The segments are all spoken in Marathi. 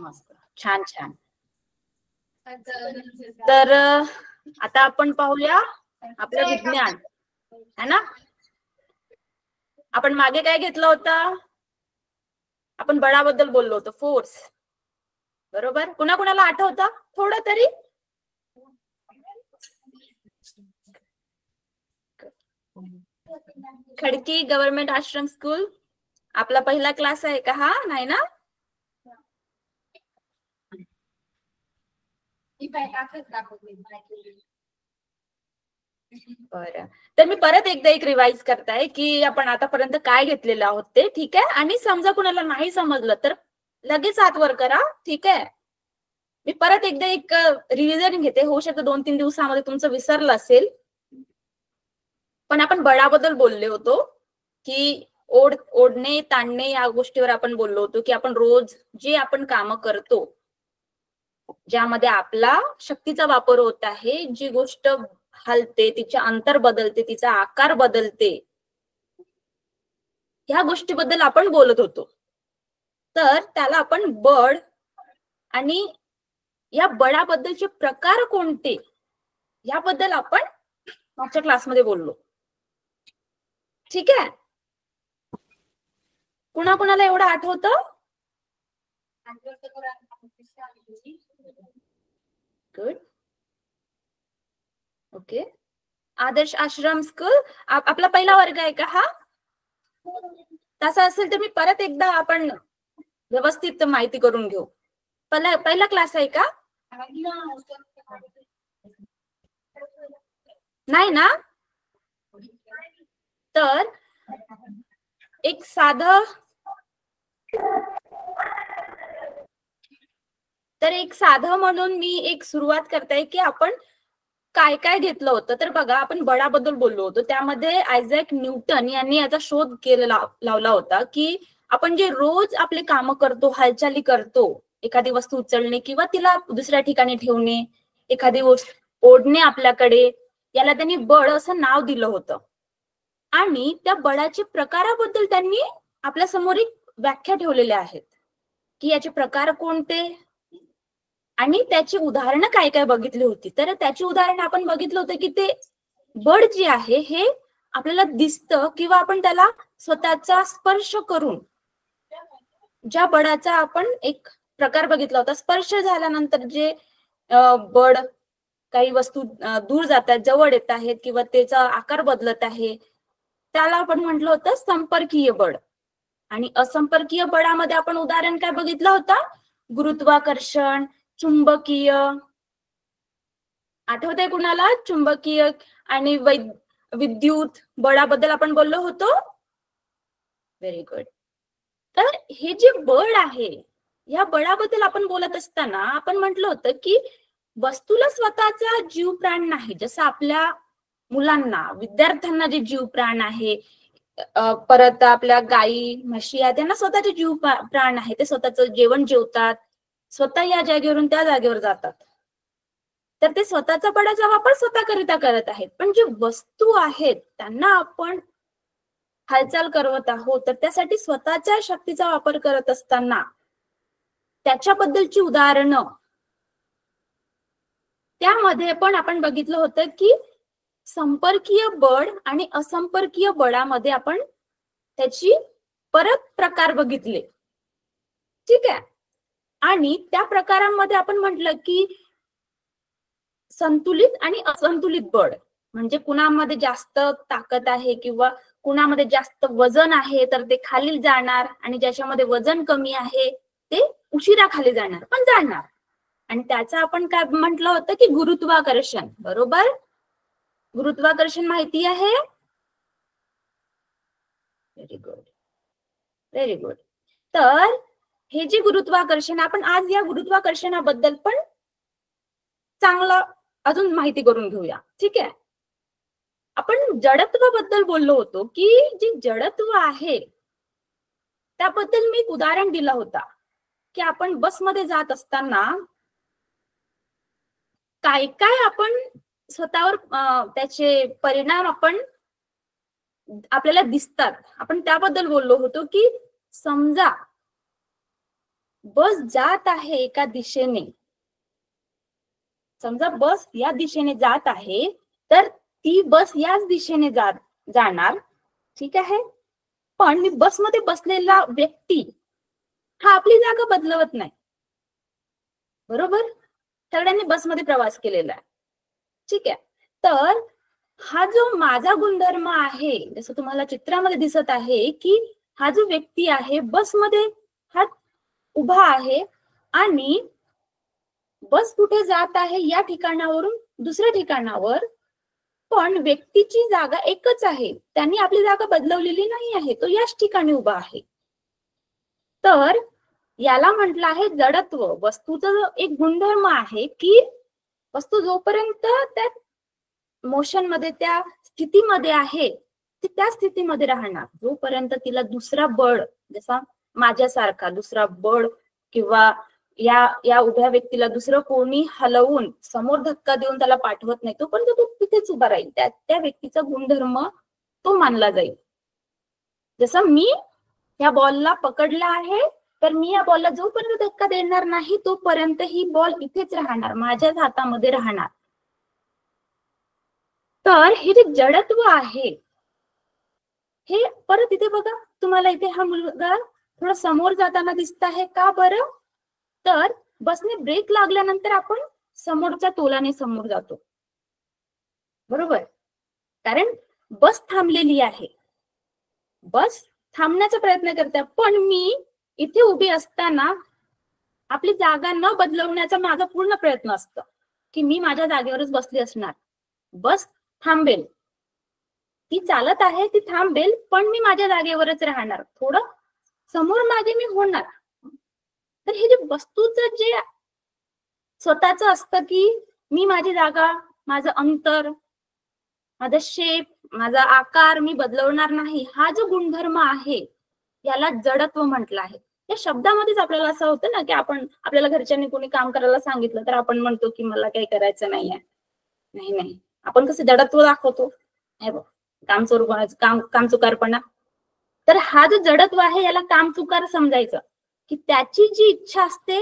मस्त, छान छान. तर आता आपण पाहूया आपलं विज्ञान, है ना. आपण मागे काय घेतलं होतं, आपण बळाबद्दल बोललो होतो, फोर्स, बरोबर. कुणाकुणाला आठवतं थोडं तरी? खडकी गव्हर्नमेंट आश्रम स्कूल आपला पहिला क्लास आहे का हा? नाही ना. बरं, तर मी परत एकदा एक रिवाइज करताय की आपण आतापर्यंत काय घेतलेलं आहोत ते, ठीक आहे. आणि समजा कुणाला नाही समजलं तर लगेच हात वर करा, ठीक आहे. मी परत एकदा एक रिव्हिजन घेते, होऊ शकतं 2-3 दिवसामध्ये तुमचं विसरलं असेल. पण आपण बळाबद्दल बोलले होतो की ओढणे ताणणे या गोष्टीवर आपण बोललो होतो की आपण रोज जे आपण काम करतो ज्यामध्ये आपला शक्तीचा वापर होत आहे, जी गोष्ट हलते, तिचे अंतर बदलते, तिचा आकार बदलते, ह्या गोष्टीबद्दल आपण बोलत होतो. तर त्याला आपण बळ आणि या बळाबद्दलचे प्रकार कोणते याबद्दल आपण मागच्या क्लासमध्ये बोललो, ठीक आहे. कुणाकुणाला एवढं आठवतं? Good, okay. Adarsh Ashram school आपला पहिला वर्ग आहे का हा? तसा असेल तर मी परत एकदा आपण व्यवस्थित माहिती करून घेऊ. पहिला क्लास आहे का? नाही ना. तर एक साधं म्हणून मी एक सुरुवात करते की आपण काय काय घेतलं होतं. तर बघा, आपण बळाबद्दल बोललो होतो, त्यामध्ये आयझॅक न्यूटन यांनी याचा शोध लावला होता की आपण जे रोज आपले काम करतो, हालचाली करतो, एखादी वस्तू उचलणे किंवा तिला दुसऱ्या ठिकाणी ठेवणे, एखादी ओढणे आपल्याकडे, याला त्यांनी बळ असं नाव दिलं होतं. आणि त्या बळाच्या प्रकाराबद्दल त्यांनी आपल्या समोर एक व्याख्या ठेवलेल्या आहेत की याचे प्रकार कोणते आणि त्याची उदाहरणं काय काय बघितली होती. तर त्याची उदाहरणं आपण बघितलं होतं की ते बळ जे आहे हे आपल्याला दिसतं किंवा आपण त्याला स्वतःचा स्पर्श करून, ज्या बळाचा आपण एक प्रकार बघितला होता, स्पर्श झाल्यानंतर जे बळ, काही वस्तू दूर जातात, जवळ येत आहेत किंवा त्याचा आकार बदलत आहे, त्याला आपण म्हटलं होतं संपर्कीय बळ. आणि असंपर्कीय बळामध्ये आपण उदाहरण काय बघितलं होतं? गुरुत्वाकर्षण, चुंबकीय. आठवतंय कुणाला? चुंबकीय आणि विद्युत बळाबद्दल आपण बोललो होतो. Very good. तर हे जे बळ आहे, या बळाबद्दल आपण बोलत असताना आपण म्हटलं होतं की वस्तूला स्वतःचा जीव प्राण नाही. जसं आपल्या मुलांना, विद्यार्थ्यांना जे जीव प्राण आहे, परत आपल्या गायी म्हशी आहेत, त्यांना स्वतःचे जीव प्राण आहे, ते स्वतःचं जेवण जेवतात, स्वतः या जागेवरून त्या जागेवर जातात. तर ते स्वतःचा बळाचा वापर स्वतःकरिता करत आहेत. पण जे वस्तू आहेत त्यांना आपण हालचाल करवत आहोत, तर त्यासाठी स्वतःच्या शक्तीचा वापर करत असताना त्याच्याबद्दलची उदाहरणं, त्यामध्ये पण आपण बघितलं होतं की संपर्कीय बळ आणि असंपर्कीय बळामध्ये आपण त्याची परत प्रकार बघितले, ठीक आहे. आणि त्या प्रकारांमध्ये आपण म्हटलं की संतुलित आणि असंतुलित बळ, म्हणजे कुणामध्ये जास्त ताकद आहे किंवा कुणामध्ये जास्त वजन आहे तर ते खाली जाणार, आणि ज्याच्यामध्ये वजन कमी आहे ते उशिरा खाली जाणार, पण जाणार. आणि त्याचं आपण काय म्हटलं होतं की गुरुत्वाकर्षण, बरोबर. गुरुत्वाकर्षण माहिती आहे? Very good, very good. तर हे जे गुरुत्वाकर्षण, आपण आज या गुरुत्वाकर्षणाबद्दल पण चांगलं अजून माहिती करून घेऊया, ठीक आहे. आपण जडत्वाबद्दल बोललो होतो की जे जडत्व आहे त्याबद्दल मी एक उदाहरण दिलं होता की आपण बसमध्ये जात असताना काय काय आपण स्वतःवर त्याचे परिणाम आपल्याला दिसतात, आपण त्याबद्दल बोललो होतो की समजा बस जात आहे एका दिशेने, समजा बस या दिशेने जात आहे, तर ती बस याच दिशेने जाणार, ठीक आहे. पण मी बसमध्ये बसलेला व्यक्ती हा आपली जागा बदलवत नाही, बरोबर. सगळ्यांनी बसमध्ये प्रवास केलेला आहे, ठीक आहे. तर हा जो माझा गुणधर्म आहे, जसं तुम्हाला चित्रामध्ये दिसत आहे की हा जो व्यक्ती आहे बसमध्ये हा उभा आहे आणि बस कुठे जात आहे या ठिकाणावरून दुसऱ्या ठिकाणावर, पण व्यक्तीची जागा एकच आहे, त्यांनी आपली जागा बदलवलेली नाही आहे, तो याच ठिकाणी उभा आहे. तर याला म्हटलं आहे जडत्व. वस्तूचा एक गुणधर्म आहे की वस्तू जोपर्यंत त्या मोशन मध्ये, त्या स्थितीमध्ये आहे, ती त्या स्थितीमध्ये राहणार. जोपर्यंत तिला दुसरा बळ, जसा माझ्यासारखा दुसरा बळ किंवा या उभ्या व्यक्तीला दुसरं कोणी हलवून समोर धक्का देऊन त्याला पाठवत नाही, तोपर्यंत तो तिथेच उभा राहील. त्या व्यक्तीचा गुणधर्म तो मानला जाईल. जसं मी या बॉलला पकडला आहे, तर मी या बॉलला जोपर्यंत धक्का देणार नाही तोपर्यंत ही बॉल इथेच राहणार, माझ्याच हातामध्ये राहणार. तर हे जे जडत्व आहे, हे परत इथे बघा, तुम्हाला इथे हा मुलगा थोडा समोर जाताना दिसत आहे का बरं? तर बसने ब्रेक लागल्यानंतर आपण समोरच्या तोलाने समोर जातो, बरोबर. कारण बस थांबलेली आहे, बस थांबण्याचा प्रयत्न करते, पण मी इथे उभी असताना आपली जागा न बदलवण्याचा माझा पूर्ण प्रयत्न असतो की मी माझ्या जागेवरच बसली असणार. बस थांबेल, ती चालत आहे, ती थांबेल, पण मी माझ्या जागेवरच राहणार, थोडं समोर मागे मी होणार. तर हे जे वस्तूचं जे स्वतःच असतं की मी माझी जागा, माझं अंतर, माझा शेप, माझा आकार मी बदलवणार नाही, हा जो गुणधर्म आहे याला जडत्व म्हटलं आहे. या शब्दामध्येच आपल्याला असं होतं ना की आपण, आपल्याला घरच्यांनी कोणी काम करायला सांगितलं तर आपण म्हणतो की मला काही करायचं नाहीये, नाही नाही, आपण कसं जडत्व दाखवतो, हे बघ कामचुकारपणा. तर हा जो जडत्व आहे याला कामचुकार समजायचं, की त्याची जी इच्छा असते,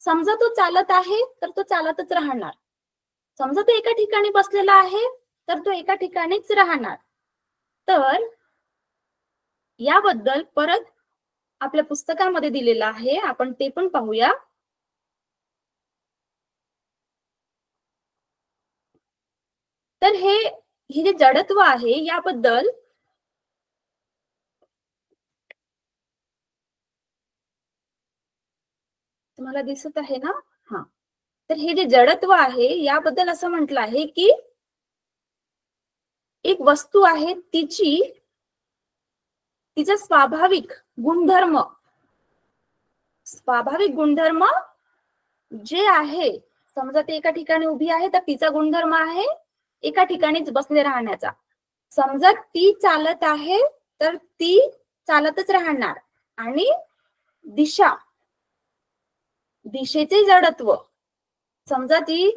समजा तो चालत आहे तर तो चालतच राहणार, समजा तो एका ठिकाणी बसलेला आहे तर तो एका ठिकाणीच राहणार. तर याबद्दल परत आपल्या पुस्तकामध्ये दिलेलं आहे, आपण ते पण पाहूया. तर हे जे जडत्व आहे याबद्दल तुम्हाला दिसत आहे ना? हा. तर हे जे जडत्व आहे याबद्दल असं म्हटलं आहे की एक वस्तू आहे, तिचा स्वाभाविक गुणधर्म जे आहे, समजा ती एका ठिकाणी उभी आहे तर तिचा गुणधर्म आहे एका ठिकाणीच बसले राहण्याचा. समजा ती चालत आहे तर ती चालतच राहणार. आणि दिशेचे जडत्व, समजा ती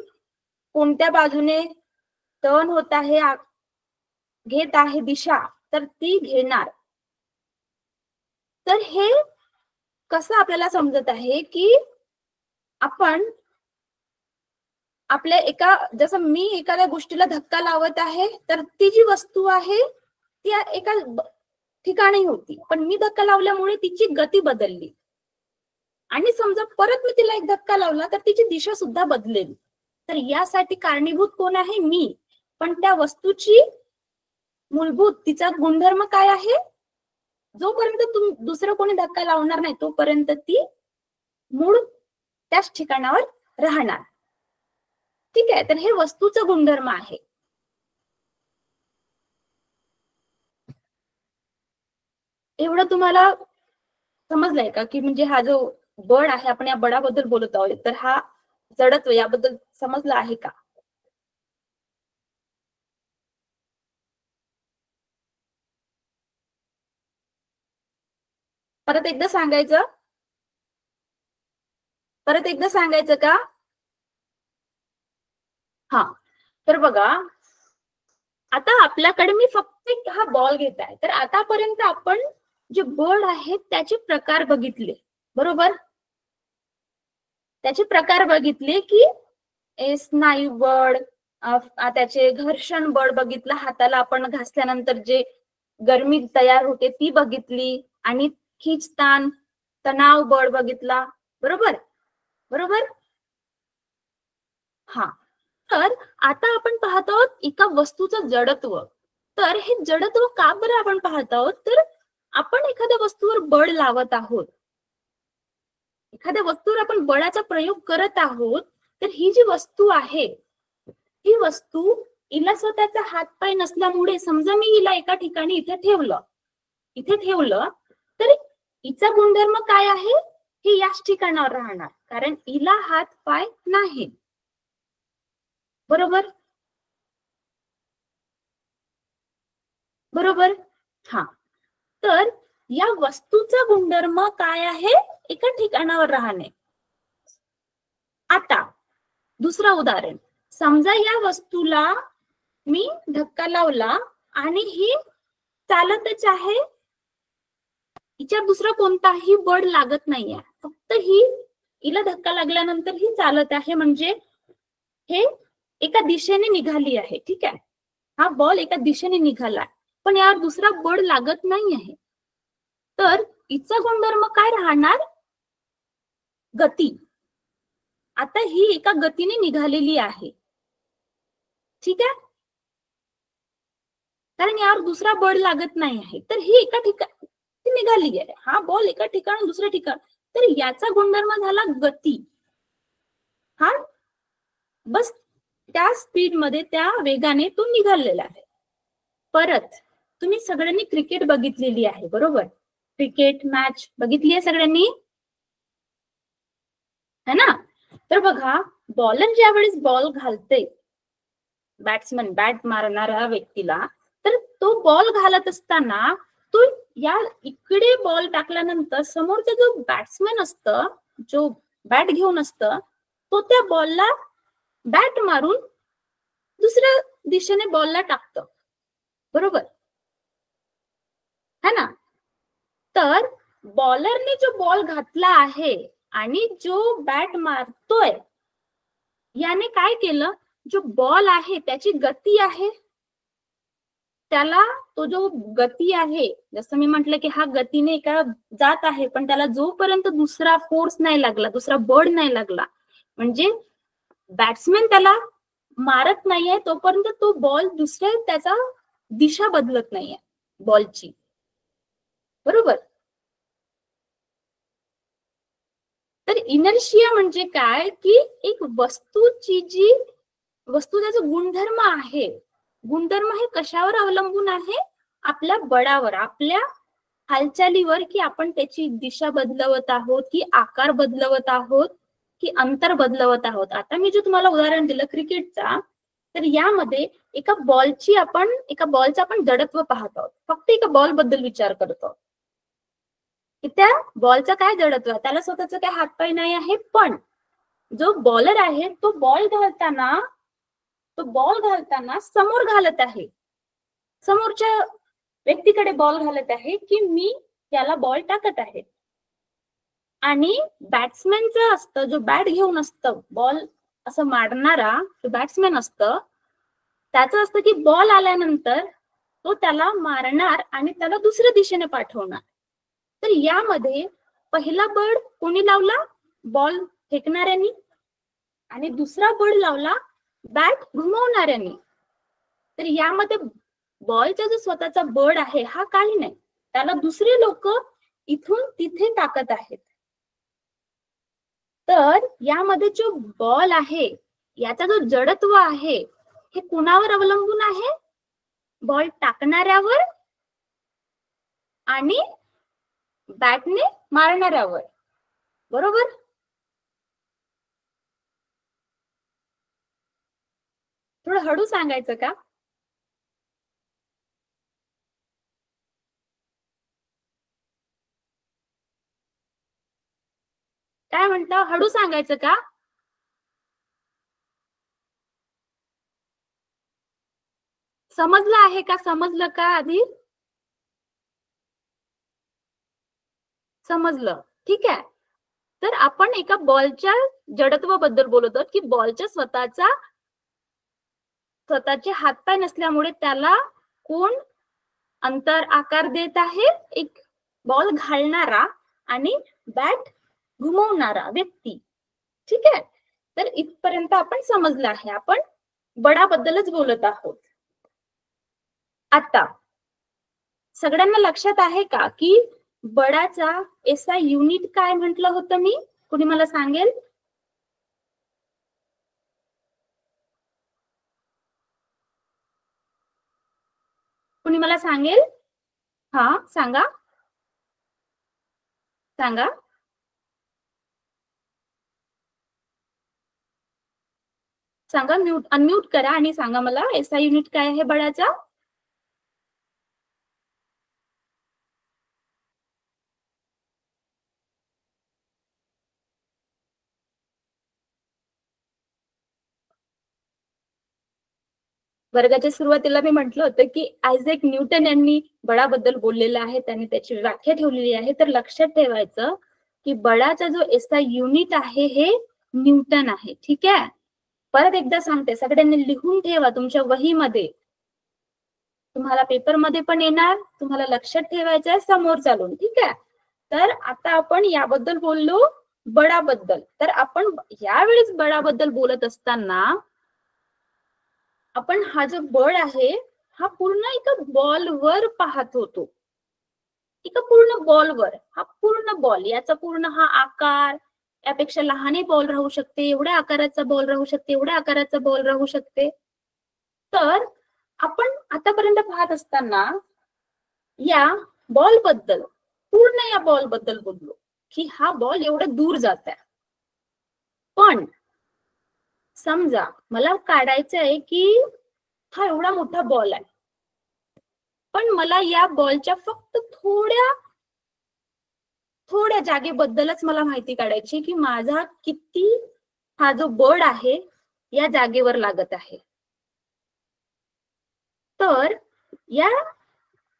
कोणत्या बाजूने टर्न होत आहे, घेत आहे दिशा, तर ती घेणार. तर हे कसं आपल्याला समजत आहे की आपण आपल्या जसं मी एखाद्या गोष्टीला धक्का लावत आहे तर ती जी वस्तू आहे ती एका ठिकाणी होती, पण मी धक्का लावल्यामुळे तिची गती बदलली, आणि समजा परत मी तिला एक धक्का लावला तर तिची दिशा सुद्धा बदलेल. तर यासाठी कारणीभूत कोण आहे? मी. पण त्या वस्तूची मूलभूत तिचा गुणधर्म काय आहे? जोपर्यंत दुसरं कोणी धक्का लावणार नाही तोपर्यंत ती मूळ त्याच ठिकाणावर राहणार, ठीक आहे. तर हे वस्तूचं गुणधर्म आहे. एवढं तुम्हाला समजलंय का? की म्हणजे हा जो बळ आहे, आपण या बळाबद्दल बोलत आहोत, तर हा जडत्व याबद्दल समजलं आहे का? परत एकदा सांगायचं का? हा. तर बघा, आता आपल्याकडे मी फक्त हा बॉल घेत आहे, तर आतापर्यंत आपण जे बळ आहेत त्याचे प्रकार बघितले, बरोबर. त्याचे प्रकार बघितले की स्नायू बळ, त्याचे घर्षण बळ बघितलं, हाताला आपण घासल्यानंतर जे गरमी तयार होते ती बघितली, आणि खिचताण तणाव बळ बघितला. बरोबर बरोबर. हा, तर आता आपण पाहत आहोत एका वस्तूचं जडत्व. तर हे जडत्व का बरं आपण पाहत आहोत, तर आपण एखाद्या वस्तूवर बळ लावत आहोत, एखाद्या वस्तूवर आपण बळाचा प्रयोग करत आहोत, तर ही जी वस्तू आहे, ही वस्तू, हिला स्वतःचा हात पाय नसल्यामुळे, समजा मी हिला एका ठिकाणी इथे ठेवलं, तर हिचा गुणधर्म काय आहे, हे याच ठिकाणावर राहणार, कारण हिला हात पाय नाही. बरोबर बरोबर. हा, तर या वस्तूचा गुणधर्म काय आहे, एका ठिकाणावर राहणे. आता दुसरा उदाहरण, समजा या वस्तूला मी धक्का लावला आणि ही चालतच आहे, हिच्यावर दुसरा कोणताही बळ लागत नाहीये, फक्त हिला धक्का लागल्यानंतर ही चालत आहे, म्हणजे हे एका दिशेने निघाली आहे. ठीक आहे, हा बॉल एका दिशेने निघाला, पण यावर दुसरा बळ लागत नाही आहे. तर हिचा गुणधर्म काय राहणार, गती. आता ही एका गतीने निघालेली आहे. ठीक आहे, कारण यावर दुसरा बळ लागत नाही आहे, तर ही एका ठिकाणी निघाली आहे, हा बॉल एका ठिकाणी दुसऱ्या ठिकाण, तर याचा गुणधर्म झाला गती. हा बस त्या स्पीड मध्ये, त्या वेगाने तो निघालेला आहे. परत तुम्ही सगळ्यांनी क्रिकेट बघितलेली आहे, बरोबर, क्रिकेट मॅच बघितली आहे सगळ्यांनी, है ना. तर बघा, बॉलर ज्या वेळेस बॉल घालते, बॅट्समन बॅट मारणाऱ्या व्यक्तीला, तर तो बॉल घालत असताना तो या इकडे बॉल टाकल्यानंतर समोरचा जो बॅट्समन असतं, जो बॅट घेऊन असतं, तो त्या बॉलला बॅट मारून दुसऱ्या दिशेने बॉलला टाकतं. बरोबर है ना. तर बॉलरने जो बॉल घातला आहे आणि जो बॅट मारतोय, याने काय केलं, जो बॉल आहे त्याची गती आहे, त्याला तो जो गती आहे, जसं मी म्हटलं की हा गतीने एका जात आहे, पण त्याला जोपर्यंत दुसरा फोर्स नाही लागला, दुसरा बळ नाही लागला, म्हणजे बॅट्समॅन त्याला मारत नाहीये, तोपर्यंत तो बॉल दुसऱ्या त्याचा दिशा बदलत नाहीये बॉलची. बरोबर. तर इनर्शिया म्हणजे काय, की एक वस्तूचा गुणधर्म आहे, गुणधर्म हे कशावर अवलंबून आहे, आपल्या बळावर, आपल्या हालचालीवर, की आपण त्याची दिशा बदलवत आहोत, की आकार बदलवत आहोत, की अंतर बदलवत आहोत. आता मी जे तुम्हाला उदाहरण दिलं क्रिकेटचा, तर यामध्ये एका बॉलचा आपण जडत्व पाहत आहोत, फक्त एका बॉल बद्दल विचार करतो, की त्या बॉलचा काय जडत्व आहे, त्याला स्वतःचा काय हातपाय नाही आहे, पण जो बॉलर आहे तो बॉल घालताना समोर घालत आहे, समोरच्या व्यक्तीकडे बॉल घालत आहे, की मी त्याला बॉल टाकत आहे. आणि बॅट्समॅनचं असतं, जो बॅट घेऊन असतं, बॉल असं मारणारा जो बॅट्समॅन असतं, त्याचं असतं की बॉल आल्यानंतर तो त्याला मारणार आणि त्याला दुसऱ्या दिशेने पाठवणार. तर यामध्ये पहिला बळ कोणी लावला, बॉल फेकणाऱ्यांनी, आणि दुसरा बळ लावला बॅट घुमवणाऱ्यांनी. तर यामध्ये बॉलचा जो स्वतःचा बळ आहे हा काही नाही, त्याला दुसरे लोक इथून तिथे टाकत आहेत. तर यामध्ये जो बॉल आहे, याचा जो जडत्व आहे, हे कुणावर अवलंबून आहे, बॉल टाकणाऱ्यावर आणि बॅटने मारणाऱ्यावर. बरोबर. थोडं हळू सांगायचं का? काय म्हणता, हळू सांगायचं का? समजलं आहे का, समजलं का आधी? समजलं, ठीक आहे. तर आपण एका बॉलच्या जडत्वाबद्दल बोलत आहोत की बॉलच्या स्वतःचे हातपाय नसल्यामुळे त्याला कोण अंतर आकार देत आहे? एक बॉल घालणारा आणि बॅट घुमवणारा व्यक्ती. ठीक आहे, तर इथपर्यंत आपण समजलं आहे. आपण बडाबद्दलच बोलत आहोत. आता सगळ्यांना लक्षात आहे का की बडाचा एसआय युनिट काय म्हटलं होतं मी? कुणी मला सांगेल? कुणी मला सांगेल? हा सांगा सांगा. सांगा, अनम्यूट करा आणि सांगा मला एसआय युनिट काय आहे बडाचा? वर्गाच्या सुरुवातीला मी म्हटलं होतं की आयझॅक न्यूटन यांनी बळाबद्दल बोललेलं आहे, त्यांनी त्याची व्याख्या ठेवलेली आहे. तर लक्षात ठेवायचं की बळाचा जो एसआय युनिट आहे हे न्यूटन आहे. ठीक आहे, परत एकदा सांगते, सगळ्यांनी लिहून ठेवा तुमच्या वहीमध्ये. तुम्हाला पेपरमध्ये पण येणार, तुम्हाला लक्षात ठेवायचं आहे समोर चालून. ठीक आहे, तर आता आपण याबद्दल बोललो बळाबद्दल. तर आपण यावेळेस बळाबद्दल बोलत असताना आपण हा जो बळ आहे हा पूर्ण एका बॉलवर पाहत होतो. एका पूर्ण बॉलवर, हा पूर्ण बॉल, याचा पूर्ण हा आकार, यापेक्षा लहानही बॉल राहू शकते, एवढ्या आकाराचा बॉल राहू शकते, एवढ्या आकाराचा बॉल राहू शकते. तर आपण आतापर्यंत पाहत असताना या बॉल बद्दल, पूर्ण या बॉल बद्दल बोललो की हा बॉल एवढं दूर जात आहे. पण समजा मला काढायचं आहे की हा एवढा मोठा बॉल आहे, पण मला या बॉलच्या फक्त थोड्या जागेबद्दलच मला माहिती काढायची की माझा किती हा जो बळ आहे या जागेवर लागत आहे. तर या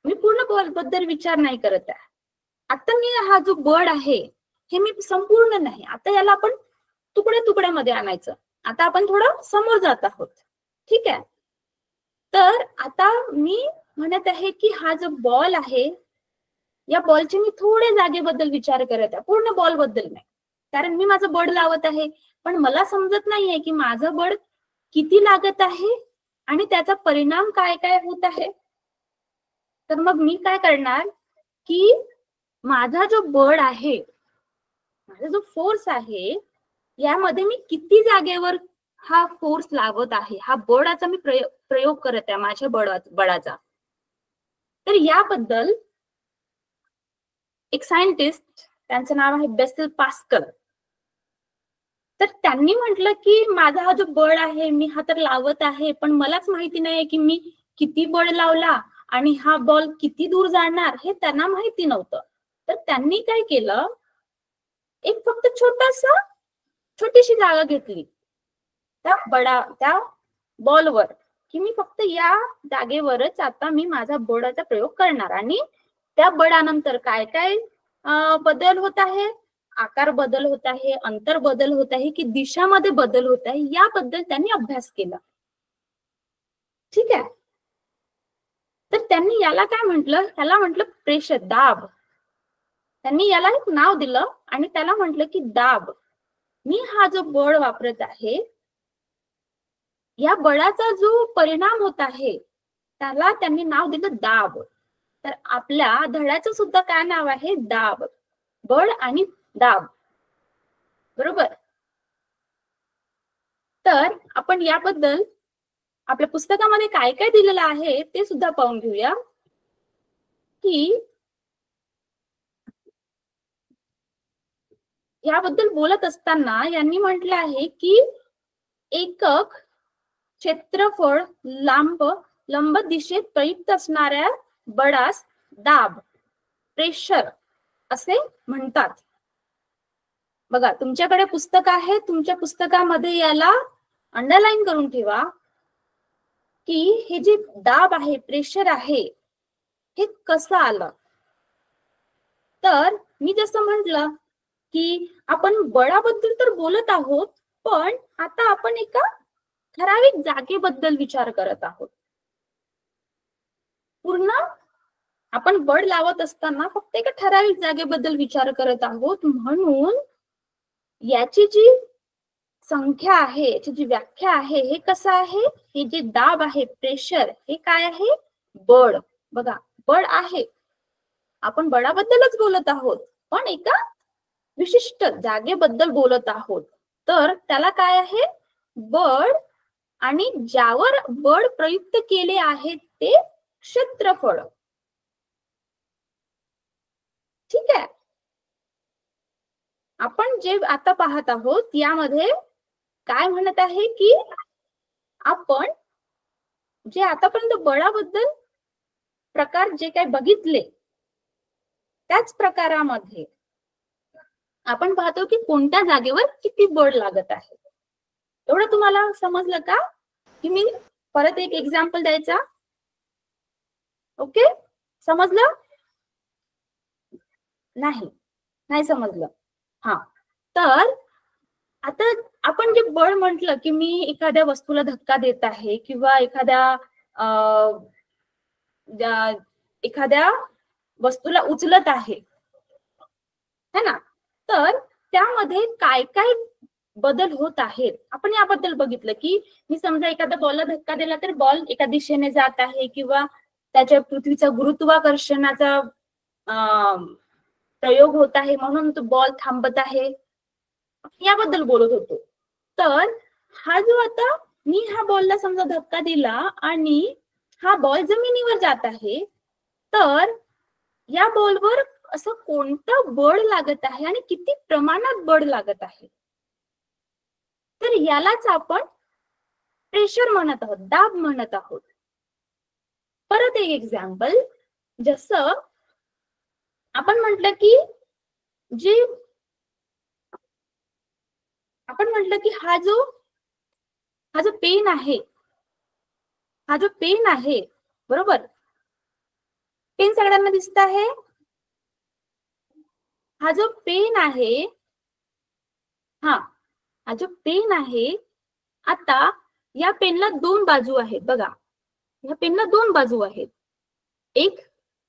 मी पूर्ण बॉल बद्दल विचार नाही करत आहे. आता मी हा जो बळ आहे हे मी संपूर्ण नाही, आता याला आपण तुकड्यामध्ये आणायचं. आता आपण थोडं समोर जात आहोत. ठीक आहे, तर आता मी म्हणत आहे की हा जो बॉल आहे या बॉलचे मी थोड्या जागेबद्दल विचार करत आहे, पूर्ण बॉल बद्दल नाही. कारण मी माझं बळ लावत आहे, पण मला समजत नाहीये की माझं बळ किती लागत आहे आणि त्याचा परिणाम काय काय होत आहे. तर मग मी काय करणार की माझा जो बळ आहे, माझा जो फोर्स आहे, यामध्ये मी किती जागेवर हा फोर्स लावत आहे, हा बळाचा मी प्रयोग करत आहे माझ्या बळाचा. तर याबद्दल एक सायंटिस्ट, त्यांचं नाव आहे बेसिल पास्कल, तर त्यांनी म्हटलं की माझा हा जो बळ आहे मी हा तर लावत आहे, पण मलाच माहिती नाही की मी किती बळ लावला आणि हा बॉल किती दूर जाणार हे त्यांना माहिती नव्हतं. तर त्यांनी काय केलं, एक फक्त छोटीशी जागा घेतली त्या बॉलवर, की मी फक्त या जागेवरच आता मी माझा बळाचा प्रयोग करणार. आणि त्या बळानंतर काय काय बदल होत आहे, आकार बदल होत आहे, अंतर बदल होत आहे की दिशामध्ये बदल होत आहे, याबद्दल त्यांनी अभ्यास केला. ठीक आहे, तर त्यांनी याला काय म्हटलं, त्याला म्हटलं प्रेशर, दाब. त्यांनी याला एक नाव दिलं आणि त्याला म्हटलं की दाब. मी हा जो बळ वापरत आहे या बळाचा जो परिणाम होत आहे त्याला त्यांनी नाव दिलं दाब. तर आपल्या धड्याचं सुद्धा काय नाव आहे, दाब. बळ आणि दाब, बरोबर. तर आपण याबद्दल आपल्या पुस्तकामध्ये काय काय दिलेलं आहे ते सुद्धा पाहून घेऊया. की याबद्दल बोलत असताना यांनी म्हटलं आहे की एकक क्षेत्रफळ लंब दिशेत प्रयुक्त असणाऱ्या बळास दाब, प्रेशर असे म्हणतात. बघा, तुमच्याकडे पुस्तक आहे, तुमच्या पुस्तकामध्ये याला अंडरलाईन करून ठेवा की हे जे दाब आहे, प्रेशर आहे, हे कसं आलं. तर मी जसं म्हटलं की आपण बळाबद्दल तर बोलत आहोत, पण आता आपण एका ठराविक जागेबद्दल विचार करत आहोत. पूर्ण आपण बळ लावत असताना फक्त एका ठराविक जागेबद्दल विचार करत आहोत. म्हणून याची जी संख्या आहे, याची जी व्याख्या आहे, हे कसं आहे, हे जे दाब आहे, प्रेशर, हे काय आहे, बळ. बघा, बळ आहे, आपण बळाबद्दलच बोलत आहोत, पण एका विशिष्ट जागेबद्दल बोलत आहोत. तर त्याला काय आहे, बळ, आणि ज्यावर बळ प्रयुक्त केले आहे ते क्षेत्रफळ. ठीक आहे. आपण जे आता पाहत आहोत यामध्ये काय म्हणत आहे की आपण जे आतापर्यंत बळाबद्दल प्रकार जे काही बघितले त्याच प्रकारामध्ये आपण पाहतो की कोणत्या जागेवर किती बळ लागत आहे. एवढं तुम्हाला समजलं का? की मी परत एक एक्झाम्पल द्यायचा. ओके, समजलं? नाही समजलं. हा, तर आता आपण जे बळ म्हटलं की मी एखाद्या वस्तूला धक्का देत आहे किंवा एखाद्या वस्तूला उचलत आहे, है ना, तर त्यामध्ये काय काय बदल होत आहेत आपण याबद्दल बघितलं. की मी समजा एखाद्या बॉलला धक्का दिला तर बॉल एका दिशेने जात आहे किंवा त्याच्या पृथ्वीचा गुरुत्वाकर्षणाचा प्रयोग होत आहे म्हणून तो बॉल थांबत आहे, याबद्दल बोलत होतो. तर हा जो आता मी हा बॉलला समजा धक्का दिला आणि हा बॉल जमिनीवर जात आहे, तर या बॉलवर असं कोणतं बळ लागत आहे आणि किती प्रमाणात बळ लागत आहे, तर यालाच आपण प्रेशर म्हणत आहोत, दाब म्हणत आहोत. परत एक एक्झाम्पल, जसं आपण म्हटलं की हा जो पेन आहे, बरोबर, पेन सगळ्यांना दिसत आहे. हा जो पेन आहे, हा जो पेन आहे, आता या पेनला दोन बाजू आहेत. बघा, या पेनला दोन बाजू आहेत, एक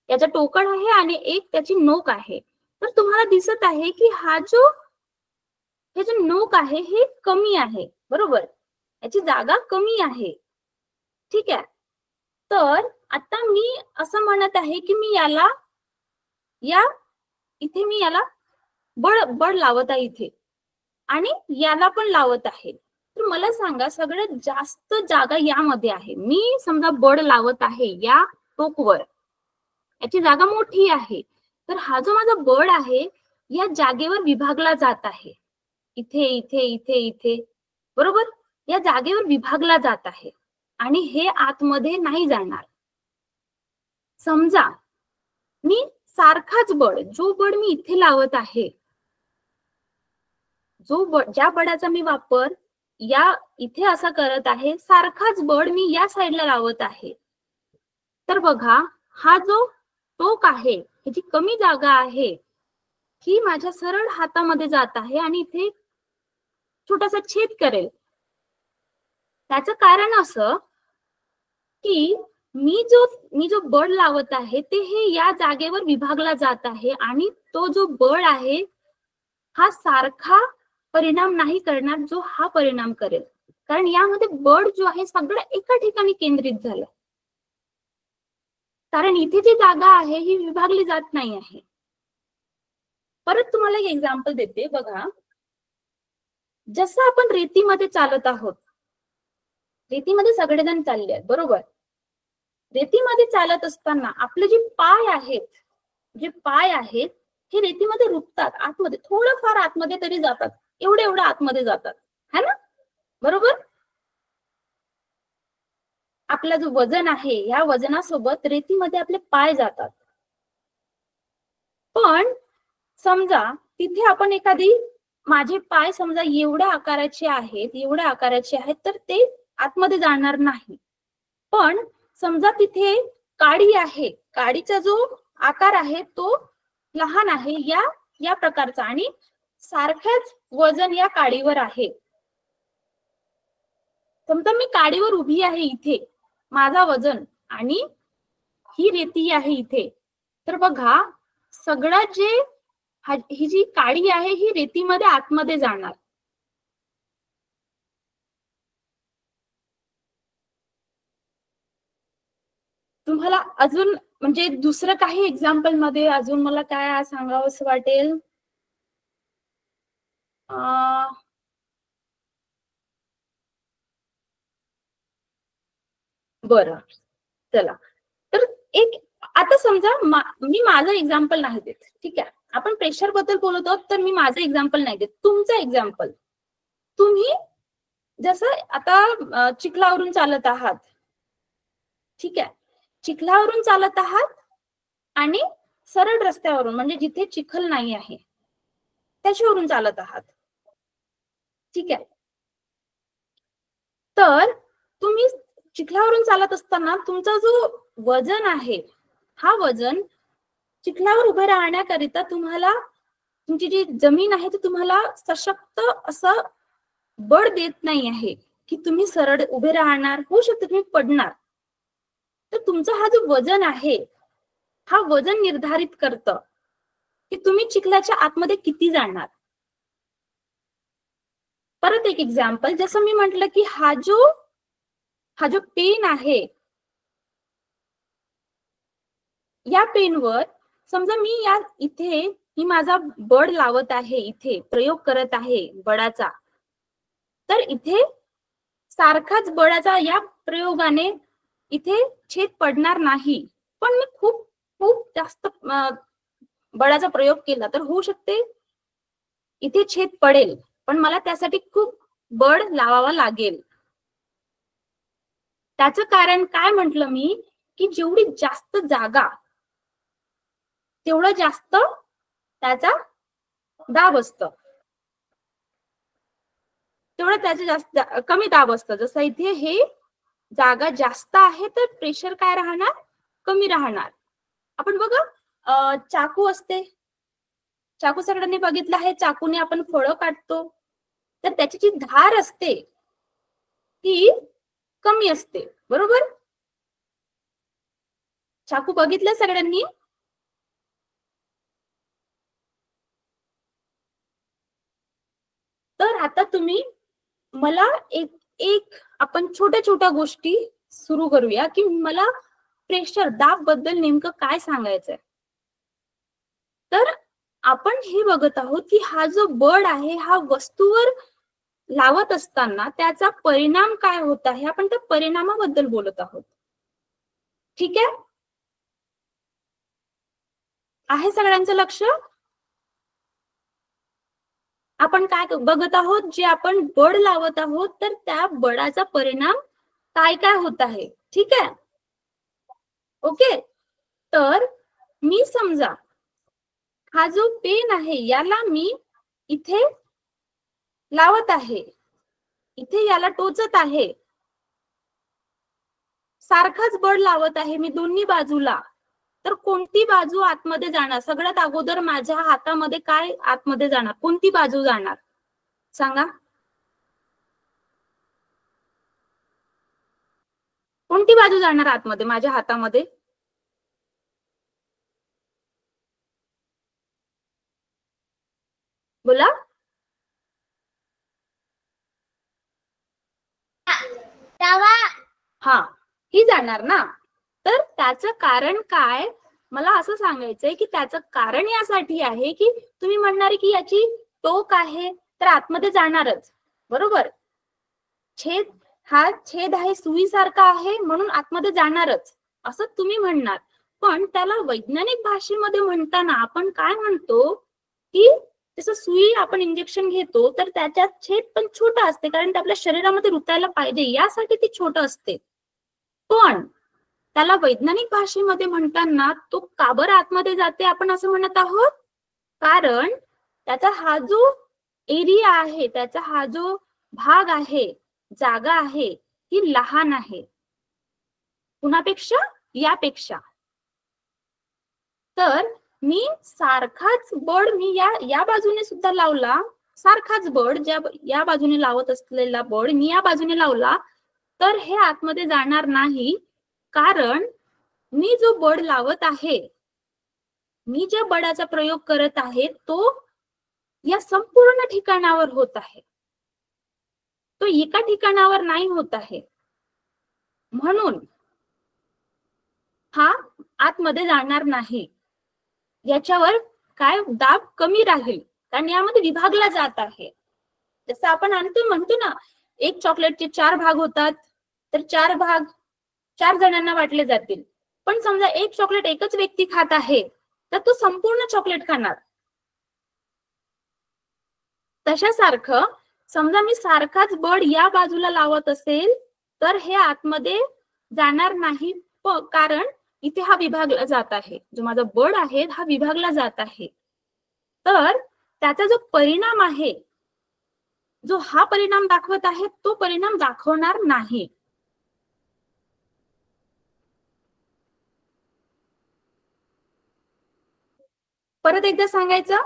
याचा टोकन आहे आणि एक त्याची नोक आहे. तर तुम्हाला दिसत आहे की हे जो नोक आहे हे कमी आहे, बरोबर, याची जागा कमी आहे. ठीक आहे. तर आता मी असं म्हणत आहे की मी याला बळ लावत आहे इथे आणि याला पण लावत आहे. तर मला सांगा, सगळ्यात जास्त जागा यामध्ये आहे. मी समजा बळ लावत आहे या टोकवर, याची जागा मोठी आहे, तर हा जो माझा बळ आहे या जागेवर विभागला जात आहे, इथे इथे इथे इथे, बरोबर, या जागेवर विभागला जात आहे आणि हे आतमध्ये नाही जाणार. समजा मी सारखाच बळ, जो बळ मी इथे लावत आहे, ज्या बळाचा मी वापर या इथे असा करत आहे, सारखाच बळ मी या साईडला लावत आहे, तर बघा, हा जो टोक आहे, ह्याची कमी जागा आहे, ही माझ्या सरळ हातामध्ये जात आहे आणि इथे छोटासा छेद करेल. त्याचं कारण असं की मी जो बळ लावत आहे ते हे या जागेवर विभागला जात आहे आणि तो जो बळ आहे हा सारखा परिणाम नाही करणार जो हा परिणाम करेल, कारण यामध्ये बळ जो आहे सगळं एका ठिकाणी केंद्रित झालं, कारण इथे जी जागा आहे ही विभागली जात नाही आहे. परत तुम्हाला एक एक्झाम्पल देते. बघा, जसं आपण रेतीमध्ये चालत आहोत, रेतीमध्ये सगळेजण चालले आहेत, बरोबर, रेतीमध्ये चालत असताना आपले जे पाय आहेत हे रेतीमध्ये रुततात, आतमध्ये थोडंफार आतमध्ये तरी जातात, एवढं आतमध्ये जातात, है ना, बरोबर. आपला जो वजन आहे या वजनासोबत रेतीमध्ये आपले पाय जातात. पण समजा तिथे आपण माझे पाय समजा एवढ्या आकाराचे आहेत तर ते आतमध्ये जाणार नाही. पण समजा तिथे काडी आहे, काडीचा जो आकार आहे तो लहान आहे या प्रकारचा आणि सारखंच वजन या काडीवर आहे. समजा मी काडीवर उभी आहे इथे, माझा वजन, आणि ही रेती आहे इथे. तर बघा सगळं जे ही जी काडी आहे ही रेतीमध्ये आतमध्ये जाणार. तुम्हाला अजून म्हणजे दुसरं काही एक्झाम्पल मध्ये अजून मला काय सांगावं असं वाटेल? बरं, चला. तर एक आता समजा मी माझं एक्झाम्पल नाही देत, ठीक आहे. आपण प्रेशर बद्दल बोलत आहोत, तर मी माझं एक्झाम्पल नाही देत, तुमचं एक्झाम्पल. तुम्ही जसं आता चिखलावरून चालत आहात, ठीक आहे. चिखलावरून चालत आहात आणि सरळ रस्त्यावरून म्हणजे जिथे चिखल नाही आहे त्याच्यावरून चालत आहात, ठीक आहे. तर तुम्ही चिखलावरून चालत असताना तुमचा जो वजन आहे, हा वजन चिखलावर उभे राहण्याकरिता तुम्हाला तुमची जी जमीन आहे ती तुम्हाला सशक्त असं बळ देत नाही आहे की तुम्ही सरळ उभे राहणार, होऊ शकते तुम्ही पडणार. तर तुमचा हा जो वजन आहे, हा वजन निर्धारित करतं की तुम्ही चिखलाच्या आतमध्ये किती जाणार. परत एक एक्झाम्पल, जसं मी म्हटलं की हा जो पेन आहे, या पेनवर समजा मी माझा बळ लावत आहे, इथे प्रयोग करत आहे बळाचा, तर इथे सारखाच बळाचा या प्रयोगाने इथे छेद पडणार नाही. पण मी खूप खूप जास्त बळाचा प्रयोग केला तर होऊ शकते इथे छेद पडेल, पण मला त्यासाठी खूप बळ लावावा लागेल. त्याचं कारण काय म्हटलं मी, की जेवढी जास्त जागा तेवढं जास्त त्याचा दाब असतं, तेवढं त्याचं जास्त कमी दाब असतं. जसं इथे हे जागा जास्त आहे तर प्रेशर काय राहणार, कमी राहणार. आपण बघा चाकू असते, चाकू सगळ्यांनी बघितलं आहे, चाकूने आपण फळं काटतो, तर त्याची जी धार असते ती कमी असते, बरोबर. चाकू बघितलं सगळ्यांनी. तर आता तुम्ही मला एक एक आपण छोट्या छोट्या गोष्टी सुरू करूया की मला प्रेशर दाब बद्दल नेमकं काय सांगायचंय. तर आपण हे बघत आहोत की हा जो बळ आहे हा वस्तूवर लावत असताना त्याचा परिणाम काय होत आहे, आपण त्या परिणामाबद्दल बोलत आहोत, ठीक आहे सगळ्यांचं लक्ष. आपण काय बघत आहोत, जे आपण बळ लावत आहोत तर त्या बळाचा परिणाम काय काय होत आहे, ठीक आहे. ओके. तर मी समजा हा जो पेन आहे याला मी इथे लावत आहे, इथे याला टोचत आहे, सारखाच बळ लावत आहे मी दोन्ही बाजूला. तर कोणती बाजू आतमध्ये जाणार, सगळ्यात अगोदर माझ्या हातामध्ये काय आतमध्ये जाणार, कोणती बाजू जाणार सांगा. कोणती बाजू जाणार आतमध्ये माझ्या हातामध्ये, बोला. हा, ही जाणार ना. तर त्याचं कारण काय, मला असं सांगायचंय की त्याचं कारण यासाठी आहे की तुम्ही म्हणणार की याची टोक आहे तर आतमध्ये जाणारच, बरोबर. छेद आहे सुईसारखा आहे म्हणून आतमध्ये जाणारच असं तुम्ही म्हणणार. पण त्याला वैज्ञानिक भाषेमध्ये म्हणताना आपण काय म्हणतो की जसं सुई आपण इंजेक्शन घेतो तर त्याच्यात छेद पण छोटा असते, कारण ते आपल्या शरीरामध्ये रुतायला पाहिजे यासाठी ते छोटं असते. पण त्याला वैज्ञानिक भाषेमध्ये म्हणताना तो का बरं आतमध्ये जाते आपण असं म्हणत आहोत, कारण त्याचा हा जो एरिया आहे, त्याचा हा जो भाग आहे, जागा आहे, ती लहान आहे कुणापेक्षा, यापेक्षा. तर मी सारखाच बळ मी या बाजूने सुद्धा लावला, सारखाच बळ या बाजूने लावत असलेला बळ मी या बाजूने लावला तर हे आतमध्ये जाणार नाही, कारण मी जो बळ लावत आहे, मी ज्या बळाचा प्रयोग करत आहे तो या संपूर्ण ठिकाणावर होत आहे, तो एका ठिकाणावर नाही होत आहे, म्हणून हा आतमध्ये जाणार नाही, याच्यावर काय दाब कमी राहील, कारण यामध्ये विभागला जात आहे. जसं आपण म्हणतो ना, एक चॉकलेटचे 4 भाग होतात, तर 4 भाग 4 जणांना वाटले जातील, पण समजा एक चॉकलेट एकच व्यक्ती खात आहे तर तो संपूर्ण चॉकलेट खाणार. तशासारखं समजा मी सारखाच बळ या बाजूला लावत असेल तर हे आतमध्ये जाणार नाही, कारण इथे हा विभागला जात आहे, जो माझा बळ आहे हा विभागला जात आहे, तर त्याचा जो परिणाम आहे, जो हा परिणाम दाखवत आहे तो परिणाम दाखवणार नाही. परत एकदा सांगायचं,